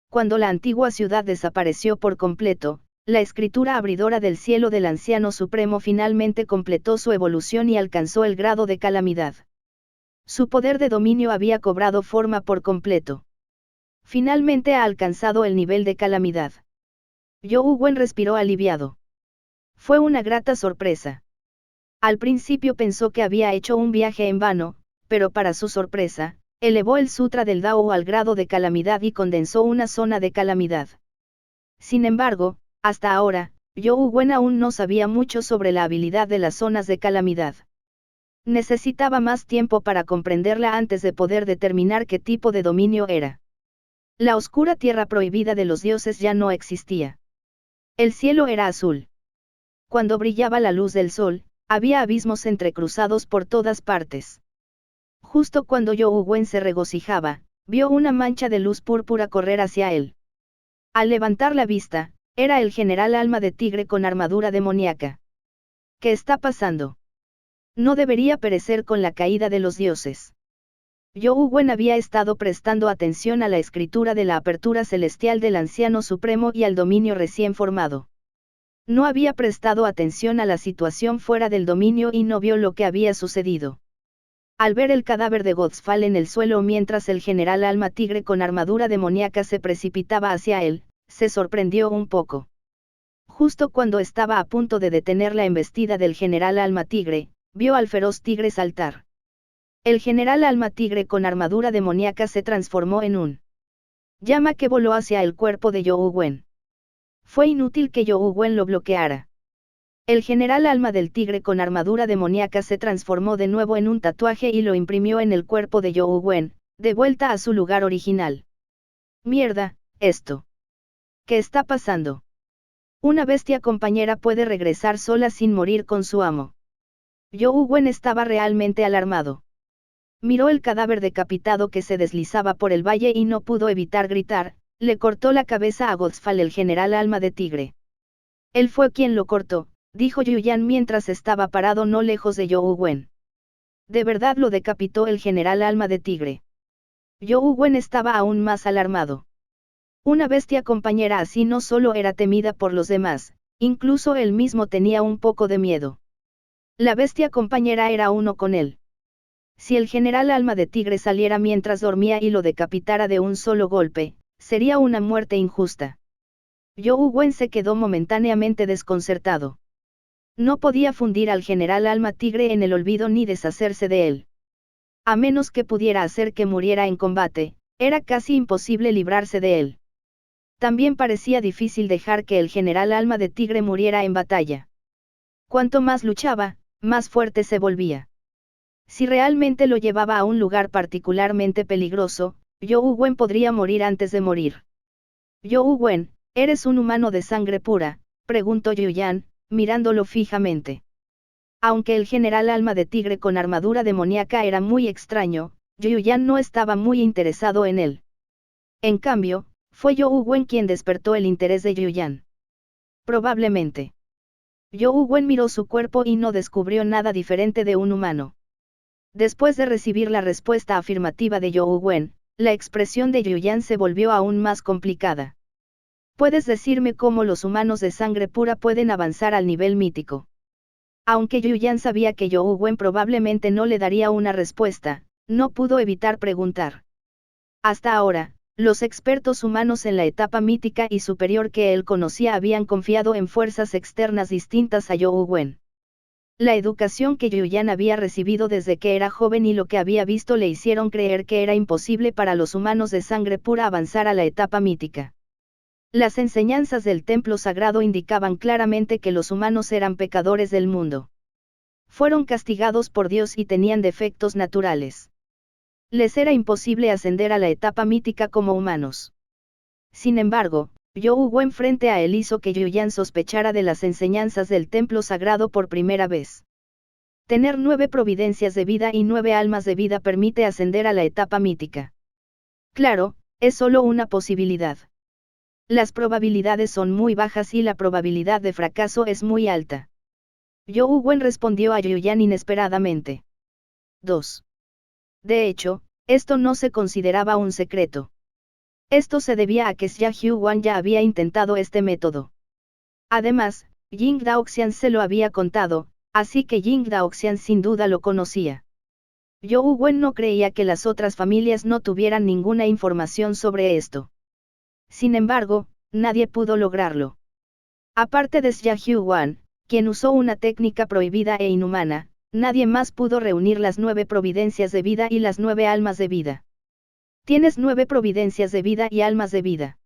Speaker 1: Cuando la antigua ciudad desapareció por completo, la escritura abridora del cielo del Anciano Supremo finalmente completó su evolución y alcanzó el grado de calamidad. Su poder de dominio había cobrado forma por completo. Finalmente ha alcanzado el nivel de calamidad. Youwen respiró aliviado. Fue una grata sorpresa. Al principio pensó que había hecho un viaje en vano, pero para su sorpresa, elevó el Sutra del Dao al grado de calamidad y condensó una zona de calamidad. Sin embargo, hasta ahora, Youwen aún no sabía mucho sobre la habilidad de las zonas de calamidad. Necesitaba más tiempo para comprenderla antes de poder determinar qué tipo de dominio era. La oscura tierra prohibida de los dioses ya no existía. El cielo era azul. Cuando brillaba la luz del sol, había abismos entrecruzados por todas partes. Justo cuando Youwen se regocijaba, vio una mancha de luz púrpura correr hacia él. Al levantar la vista, era el general Alma de Tigre con armadura demoníaca. ¿Qué está pasando? No debería perecer con la caída de los dioses. Youwen había estado prestando atención a la escritura de la apertura celestial del Anciano Supremo y al dominio recién formado. No había prestado atención a la situación fuera del dominio y no vio lo que había sucedido. Al ver el cadáver de Godfall en el suelo mientras el general Alma Tigre con armadura demoníaca se precipitaba hacia él, se sorprendió un poco. Justo cuando estaba a punto de detener la embestida del general Alma Tigre, vio al feroz tigre saltar. El general Alma Tigre con armadura demoníaca se transformó en un llama que voló hacia el cuerpo de Youwen. Fue inútil que Youwen lo bloqueara. El general Alma del Tigre con armadura demoníaca se transformó de nuevo en un tatuaje y lo imprimió en el cuerpo de Youwen, de vuelta a su lugar original. Mierda, esto. ¿Qué está pasando? Una bestia compañera puede regresar sola sin morir con su amo. Youwen estaba realmente alarmado. Miró el cadáver decapitado que se deslizaba por el valle y no pudo evitar gritar, le cortó la cabeza a Godfall el general Alma de Tigre. Él fue quien lo cortó, dijo Yuyan mientras estaba parado no lejos de Youwen. De verdad lo decapitó el general Alma de Tigre. Youwen estaba aún más alarmado. Una bestia compañera así no solo era temida por los demás, incluso él mismo tenía un poco de miedo. La bestia compañera era uno con él. Si el general Alma de Tigre saliera mientras dormía y lo decapitara de un solo golpe, sería una muerte injusta. Youwen se quedó momentáneamente desconcertado. No podía fundir al general Alma Tigre en el olvido ni deshacerse de él. A menos que pudiera hacer que muriera en combate, era casi imposible librarse de él. También parecía difícil dejar que el general Alma de Tigre muriera en batalla. Cuanto más luchaba, más fuerte se volvía. Si realmente lo llevaba a un lugar particularmente peligroso, Youwen podría morir antes de morir. Youwen, ¿eres un humano de sangre pura?, preguntó Yuyan, mirándolo fijamente. Aunque el general Alma de Tigre con armadura demoníaca era muy extraño, Yuyan no estaba muy interesado en él. En cambio, fue Youwen quien despertó el interés de Yuyan. Probablemente. Youwen miró su cuerpo y no descubrió nada diferente de un humano. Después de recibir la respuesta afirmativa de Zhou Wen, la expresión de Yuyan se volvió aún más complicada. ¿Puedes decirme cómo los humanos de sangre pura pueden avanzar al nivel mítico? Aunque Yuyan sabía que Zhou Wen probablemente no le daría una respuesta, no pudo evitar preguntar. Hasta ahora, los expertos humanos en la etapa mítica y superior que él conocía habían confiado en fuerzas externas distintas a Zhou Wen. La educación que Yuyan había recibido desde que era joven y lo que había visto le hicieron creer que era imposible para los humanos de sangre pura avanzar a la etapa mítica. Las enseñanzas del templo sagrado indicaban claramente que los humanos eran pecadores del mundo. Fueron castigados por Dios y tenían defectos naturales. Les era imposible ascender a la etapa mítica como humanos. Sin embargo, Zhou Wen frente a él hizo que Yuyan sospechara de las enseñanzas del templo sagrado por primera vez. Tener 9 providencias de vida y 9 almas de vida permite ascender a la etapa mítica. Claro, es solo una posibilidad. Las probabilidades son muy bajas y la probabilidad de fracaso es muy alta. Zhou Wen respondió a Yuyan inesperadamente. 2. De hecho, esto no se consideraba un secreto. Esto se debía a que Xia Huan ya había intentado este método. Además, Ying Daoxian se lo había contado, así que Ying Daoxian sin duda lo conocía. Zhou Wen no creía que las otras familias no tuvieran ninguna información sobre esto. Sin embargo, nadie pudo lograrlo. Aparte de Xia Huan, quien usó una técnica prohibida e inhumana, nadie más pudo reunir las 9 providencias de vida y las 9 almas de vida. Tienes 9 providencias de vida y almas de vida.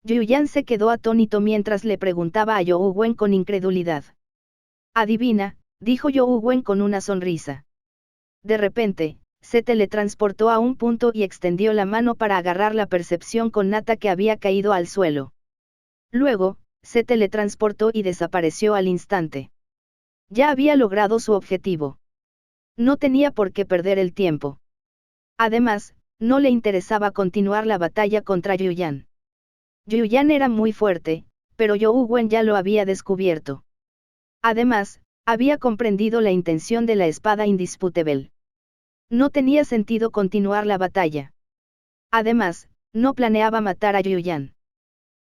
Speaker 1: Yuyan se quedó atónito mientras le preguntaba a Zhou Wen con incredulidad. Adivina, dijo Zhou Wen con una sonrisa. De repente, se teletransportó a un punto y extendió la mano para agarrar la percepción con nata que había caído al suelo. Luego, se teletransportó y desapareció al instante. Ya había logrado su objetivo. No tenía por qué perder el tiempo. Además, no le interesaba continuar la batalla contra Yuyan. Yuyan era muy fuerte, pero Zhou Wen ya lo había descubierto. Además, había comprendido la intención de la espada indisputable. No tenía sentido continuar la batalla. Además, no planeaba matar a Yuyan.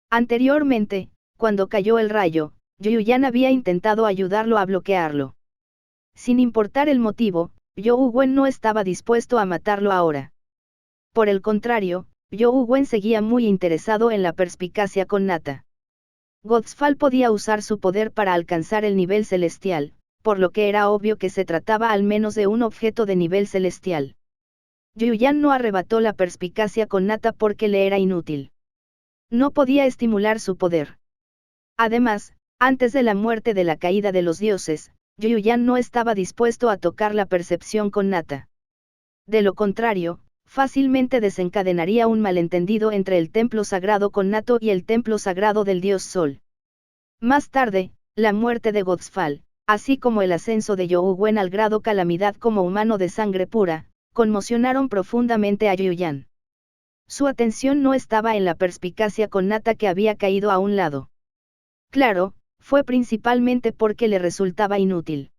Speaker 1: Anteriormente, cuando cayó el rayo, Yuyan había intentado ayudarlo a bloquearlo. Sin importar el motivo, Zhou Wen no estaba dispuesto a matarlo ahora. Por el contrario, Zhou Wen seguía muy interesado en la perspicacia con nata. Godfall podía usar su poder para alcanzar el nivel celestial, por lo que era obvio que se trataba al menos de un objeto de nivel celestial. Yuyan no arrebató la perspicacia con nata porque le era inútil. No podía estimular su poder. Además, antes de la muerte de la caída de los dioses, Yuyan no estaba dispuesto a tocar la percepción con nata. De lo contrario, fácilmente desencadenaría un malentendido entre el templo sagrado con Nato y el templo sagrado del dios Sol. Más tarde, la muerte de Godfall, así como el ascenso de Zhou Wen al grado calamidad como humano de sangre pura, conmocionaron profundamente a Yuyan. Su atención no estaba en la perspicacia con nata que había caído a un lado. Claro, fue principalmente porque le resultaba inútil.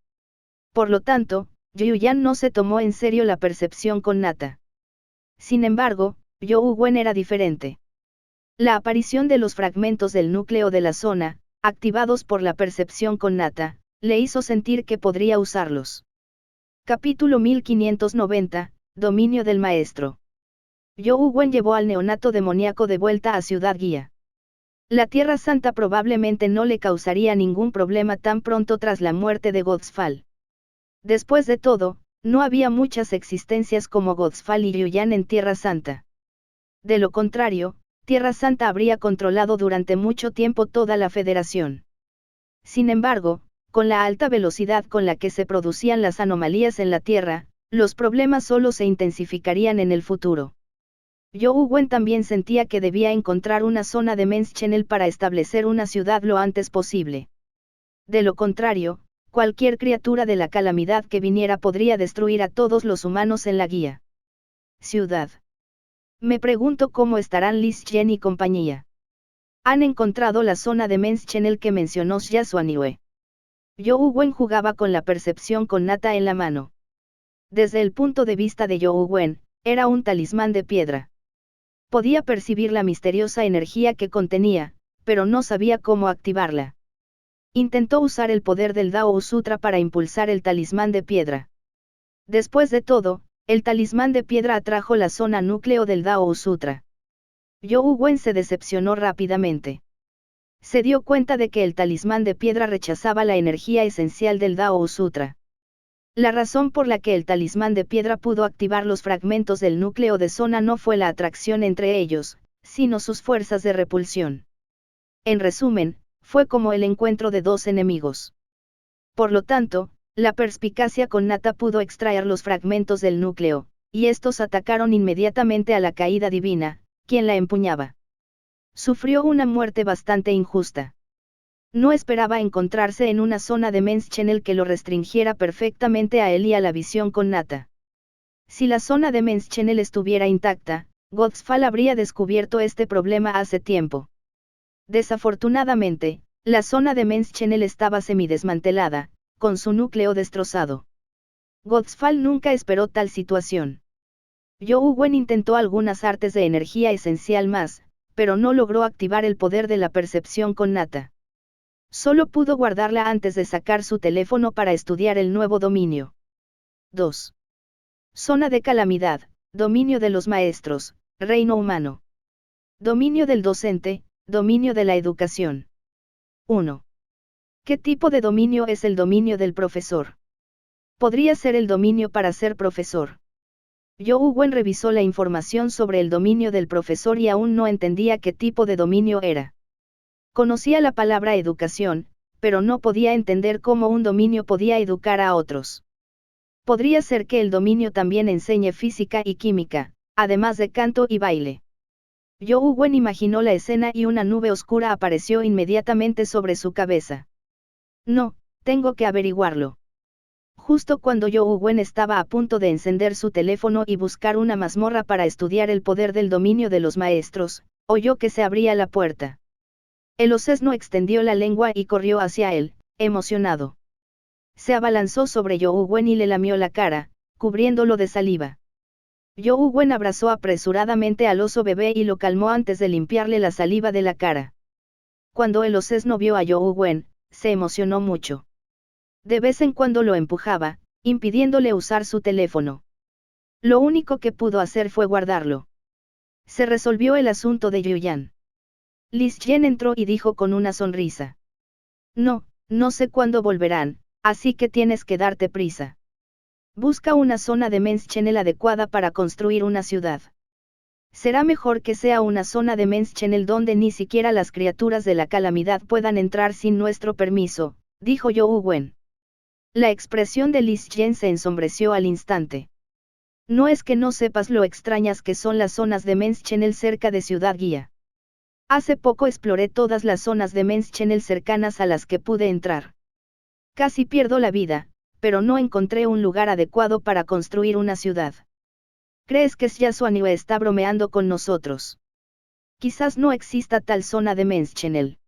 Speaker 1: Por lo tanto, Yuyan no se tomó en serio la percepción con nata. Sin embargo, Zhou Wen era diferente. La aparición de los fragmentos del núcleo de la zona, activados por la percepción con nata, le hizo sentir que podría usarlos. Capítulo 1590, Dominio del Maestro. Zhou Wen llevó al neonato demoníaco de vuelta a Ciudad Guía. La Tierra Santa probablemente no le causaría ningún problema tan pronto tras la muerte de Godfall. Después de todo, no había muchas existencias como Godfall y Yuyan en Tierra Santa. De lo contrario, Tierra Santa habría controlado durante mucho tiempo toda la Federación. Sin embargo, con la alta velocidad con la que se producían las anomalías en la Tierra, los problemas solo se intensificarían en el futuro. Zhou Wen también sentía que debía encontrar una zona de Menschenel para establecer una ciudad lo antes posible. De lo contrario, cualquier criatura de la calamidad que viniera podría destruir a todos los humanos en la guía. Ciudad. Me pregunto cómo estarán Li Xian y compañía. Han encontrado la zona de Menschenel que mencionó Xia Xuanue. Zhou Wen jugaba con la percepción con nata en la mano. Desde el punto de vista de Zhou Wen, era un talismán de piedra. Podía percibir la misteriosa energía que contenía, pero no sabía cómo activarla. Intentó usar el poder del Dao Sutra para impulsar el talismán de piedra. Después de todo, el talismán de piedra atrajo la zona núcleo del Dao Sutra. Zhou Wen se decepcionó rápidamente. Se dio cuenta de que el talismán de piedra rechazaba la energía esencial del Dao Sutra. La razón por la que el talismán de piedra pudo activar los fragmentos del núcleo de zona no fue la atracción entre ellos, sino sus fuerzas de repulsión. En resumen, fue como el encuentro de dos enemigos. Por lo tanto, la perspicacia con Nata pudo extraer los fragmentos del núcleo, y estos atacaron inmediatamente a la caída divina, quien la empuñaba. Sufrió una muerte bastante injusta. No esperaba encontrarse en una zona de Men's Channel que lo restringiera perfectamente a él y a la visión con Nata. Si la zona de Men's Channel estuviera intacta, Godspell habría descubierto este problema hace tiempo. Desafortunadamente, la zona de Men's Channel estaba semidesmantelada, con su núcleo destrozado. Godspell nunca esperó tal situación. Zhou Wen intentó algunas artes de energía esencial más, pero no logró activar el poder de la percepción con Nata. Solo pudo guardarla antes de sacar su teléfono para estudiar el nuevo dominio. 2. Zona de calamidad, dominio de los maestros, reino humano. Dominio del docente, dominio de la educación. 1. ¿Qué tipo de dominio es el dominio del profesor? Podría ser el dominio para ser profesor. Zhou Wen revisó la información sobre el dominio del profesor y aún no entendía qué tipo de dominio era. Conocía la palabra educación, pero no podía entender cómo un dominio podía educar a otros. Podría ser que el dominio también enseñe física y química, además de canto y baile. Zhou Wen imaginó la escena y una nube oscura apareció inmediatamente sobre su cabeza. No, tengo que averiguarlo. Justo cuando Zhou Wen estaba a punto de encender su teléfono y buscar una mazmorra para estudiar el poder del dominio de los maestros, oyó que se abría la puerta. El osesno extendió la lengua y corrió hacia él, emocionado. Se abalanzó sobre Zhou Wen y le lamió la cara, cubriéndolo de saliva. Zhou Wen abrazó apresuradamente al oso bebé y lo calmó antes de limpiarle la saliva de la cara. Cuando el osesno vio a Zhou Wen, se emocionó mucho. De vez en cuando lo empujaba, impidiéndole usar su teléfono. Lo único que pudo hacer fue guardarlo. Se resolvió el asunto de Yuyan. Liz Yen entró y dijo con una sonrisa. No sé cuándo volverán, así que tienes que darte prisa. Busca una zona de Men's Channel adecuada para construir una ciudad. Será mejor que sea una zona de Men's Channel donde ni siquiera las criaturas de la calamidad puedan entrar sin nuestro permiso, dijo Zhou Wen. La expresión de Liz Yen se ensombreció al instante. No es que no sepas lo extrañas que son las zonas de Men's Channel cerca de Ciudad Guía. Hace poco exploré todas las zonas de Men's Channel cercanas a las que pude entrar. Casi pierdo la vida, pero no encontré un lugar adecuado para construir una ciudad. ¿Crees que Yasuaniwe está bromeando con nosotros? Quizás no exista tal zona de Men's Channel.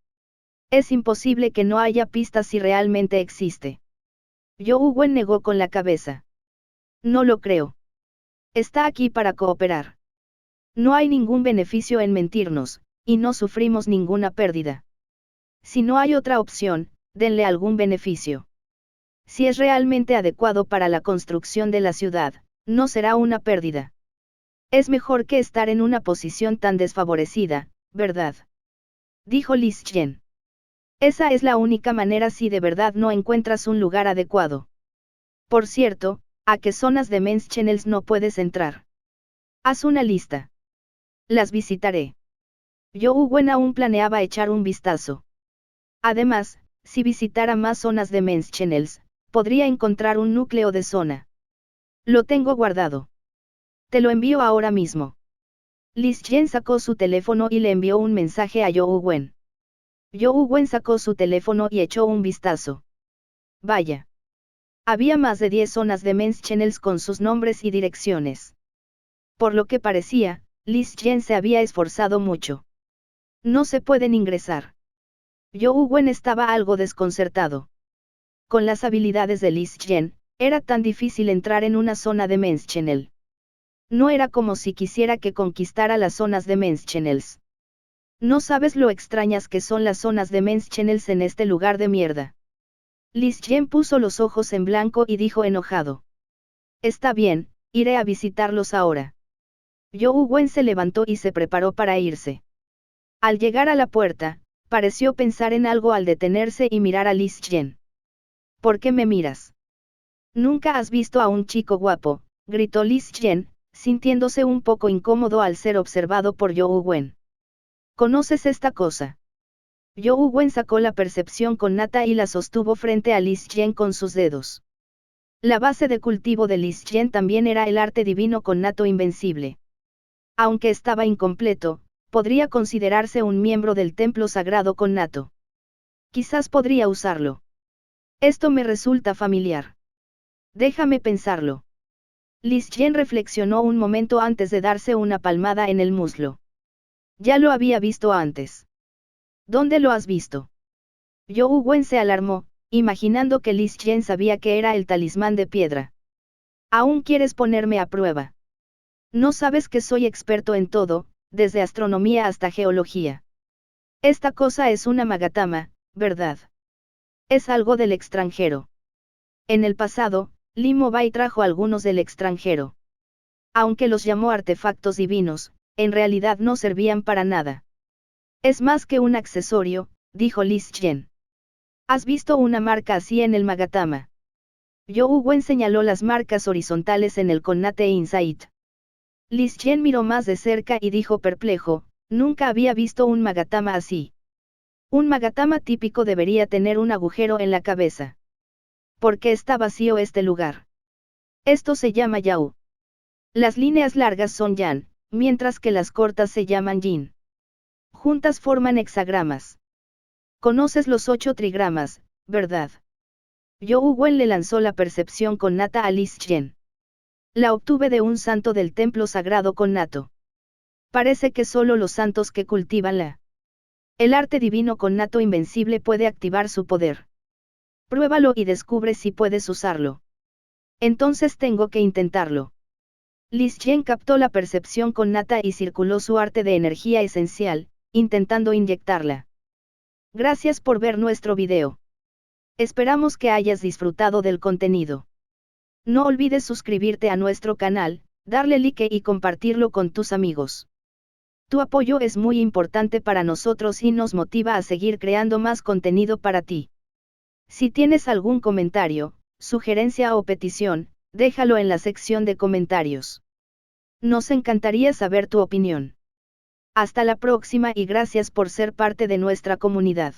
Speaker 1: Es imposible que no haya pistas si realmente existe. Zhou Wen negó con la cabeza. No lo creo. Está aquí para cooperar. No hay ningún beneficio en mentirnos, y no sufrimos ninguna pérdida. Si no hay otra opción, denle algún beneficio. Si es realmente adecuado para la construcción de la ciudad, no será una pérdida. Es mejor que estar en una posición tan desfavorecida, ¿verdad? Dijo Liz Yen. Esa es la única manera si de verdad no encuentras un lugar adecuado. Por cierto, ¿a qué zonas de Men's Channels no puedes entrar? Haz una lista. Las visitaré. Zhou Wen aún planeaba echar un vistazo. Además, si visitara más zonas de Men's Channels, podría encontrar un núcleo de zona. Lo tengo guardado. Te lo envío ahora mismo. Liz Yen sacó su teléfono y le envió un mensaje a Zhou Wen. Zhou Wen sacó su teléfono y echó un vistazo. Vaya. Había más de 10 zonas de Men's Channels con sus nombres y direcciones. Por lo que parecía, Liz Yen se había esforzado mucho. No se pueden ingresar. Zhou Wen estaba algo desconcertado. Con las habilidades de Liz Yen, Era tan difícil entrar en una zona de Menschenel. No era como si quisiera que conquistara las zonas de Menschenels. No sabes lo extrañas que son las zonas de Menschenels en este lugar de mierda. Lisjen puso los ojos en blanco y dijo enojado. Está bien, iré a visitarlos ahora. Zhou Wen se levantó y se preparó para irse. Al llegar a la puerta, pareció pensar en algo al detenerse y mirar a Lisjen. ¿Por qué me miras? Nunca has visto a un chico guapo, gritó Lisjen, sintiéndose un poco incómodo al ser observado por Zhou Wen. ¿Conoces esta cosa? Zhou Wen sacó la percepción con nata y la sostuvo frente a Lisjen con sus dedos. La base de cultivo de Lisjen también era el arte divino con nato invencible. Aunque estaba incompleto, podría considerarse un miembro del templo sagrado con nato. Quizás podría usarlo. Esto me resulta familiar. Déjame pensarlo. Lisjen reflexionó un momento antes de darse una palmada en el muslo. Ya lo había visto antes. ¿Dónde lo has visto? Zhou Wen se alarmó, imaginando que Lisjen sabía que era el talismán de piedra. ¿Aún quieres ponerme a prueba? No sabes que soy experto en todo, desde astronomía hasta geología. Esta cosa es una magatama, ¿verdad? Es algo del extranjero. En el pasado, Limo Bai trajo algunos del extranjero. Aunque los llamó artefactos divinos, en realidad no servían para nada. Es más que un accesorio, dijo Lisjen. ¿Has visto una marca así en el magatama? Zhou Wen señaló las marcas horizontales en el Connate Insight. Lisjen miró más de cerca y dijo perplejo, nunca había visto un magatama así. Un magatama típico debería tener un agujero en la cabeza. ¿Por qué está vacío este lugar? Esto se llama Yao. Las líneas largas son Yan, mientras que las cortas se llaman Yin. Juntas forman hexagramas. Conoces los 8 trigramas, ¿verdad? Zhou Wen le lanzó la percepción con nata a Lisjen. La obtuve de un santo del templo sagrado con nato. Parece que solo los santos que cultivan el arte divino con nato invencible puede activar su poder. Pruébalo y descubre si puedes usarlo. Entonces tengo que intentarlo. Lisjen captó la percepción con nata y circuló su arte de energía esencial, intentando inyectarla. Gracias por ver nuestro video. Esperamos que hayas disfrutado del contenido. No olvides suscribirte a nuestro canal, darle like y compartirlo con tus amigos. Tu apoyo es muy importante para nosotros y nos motiva a seguir creando más contenido para ti. Si tienes algún comentario, sugerencia o petición, déjalo en la sección de comentarios. Nos encantaría saber tu opinión. Hasta la próxima y gracias por ser parte de nuestra comunidad.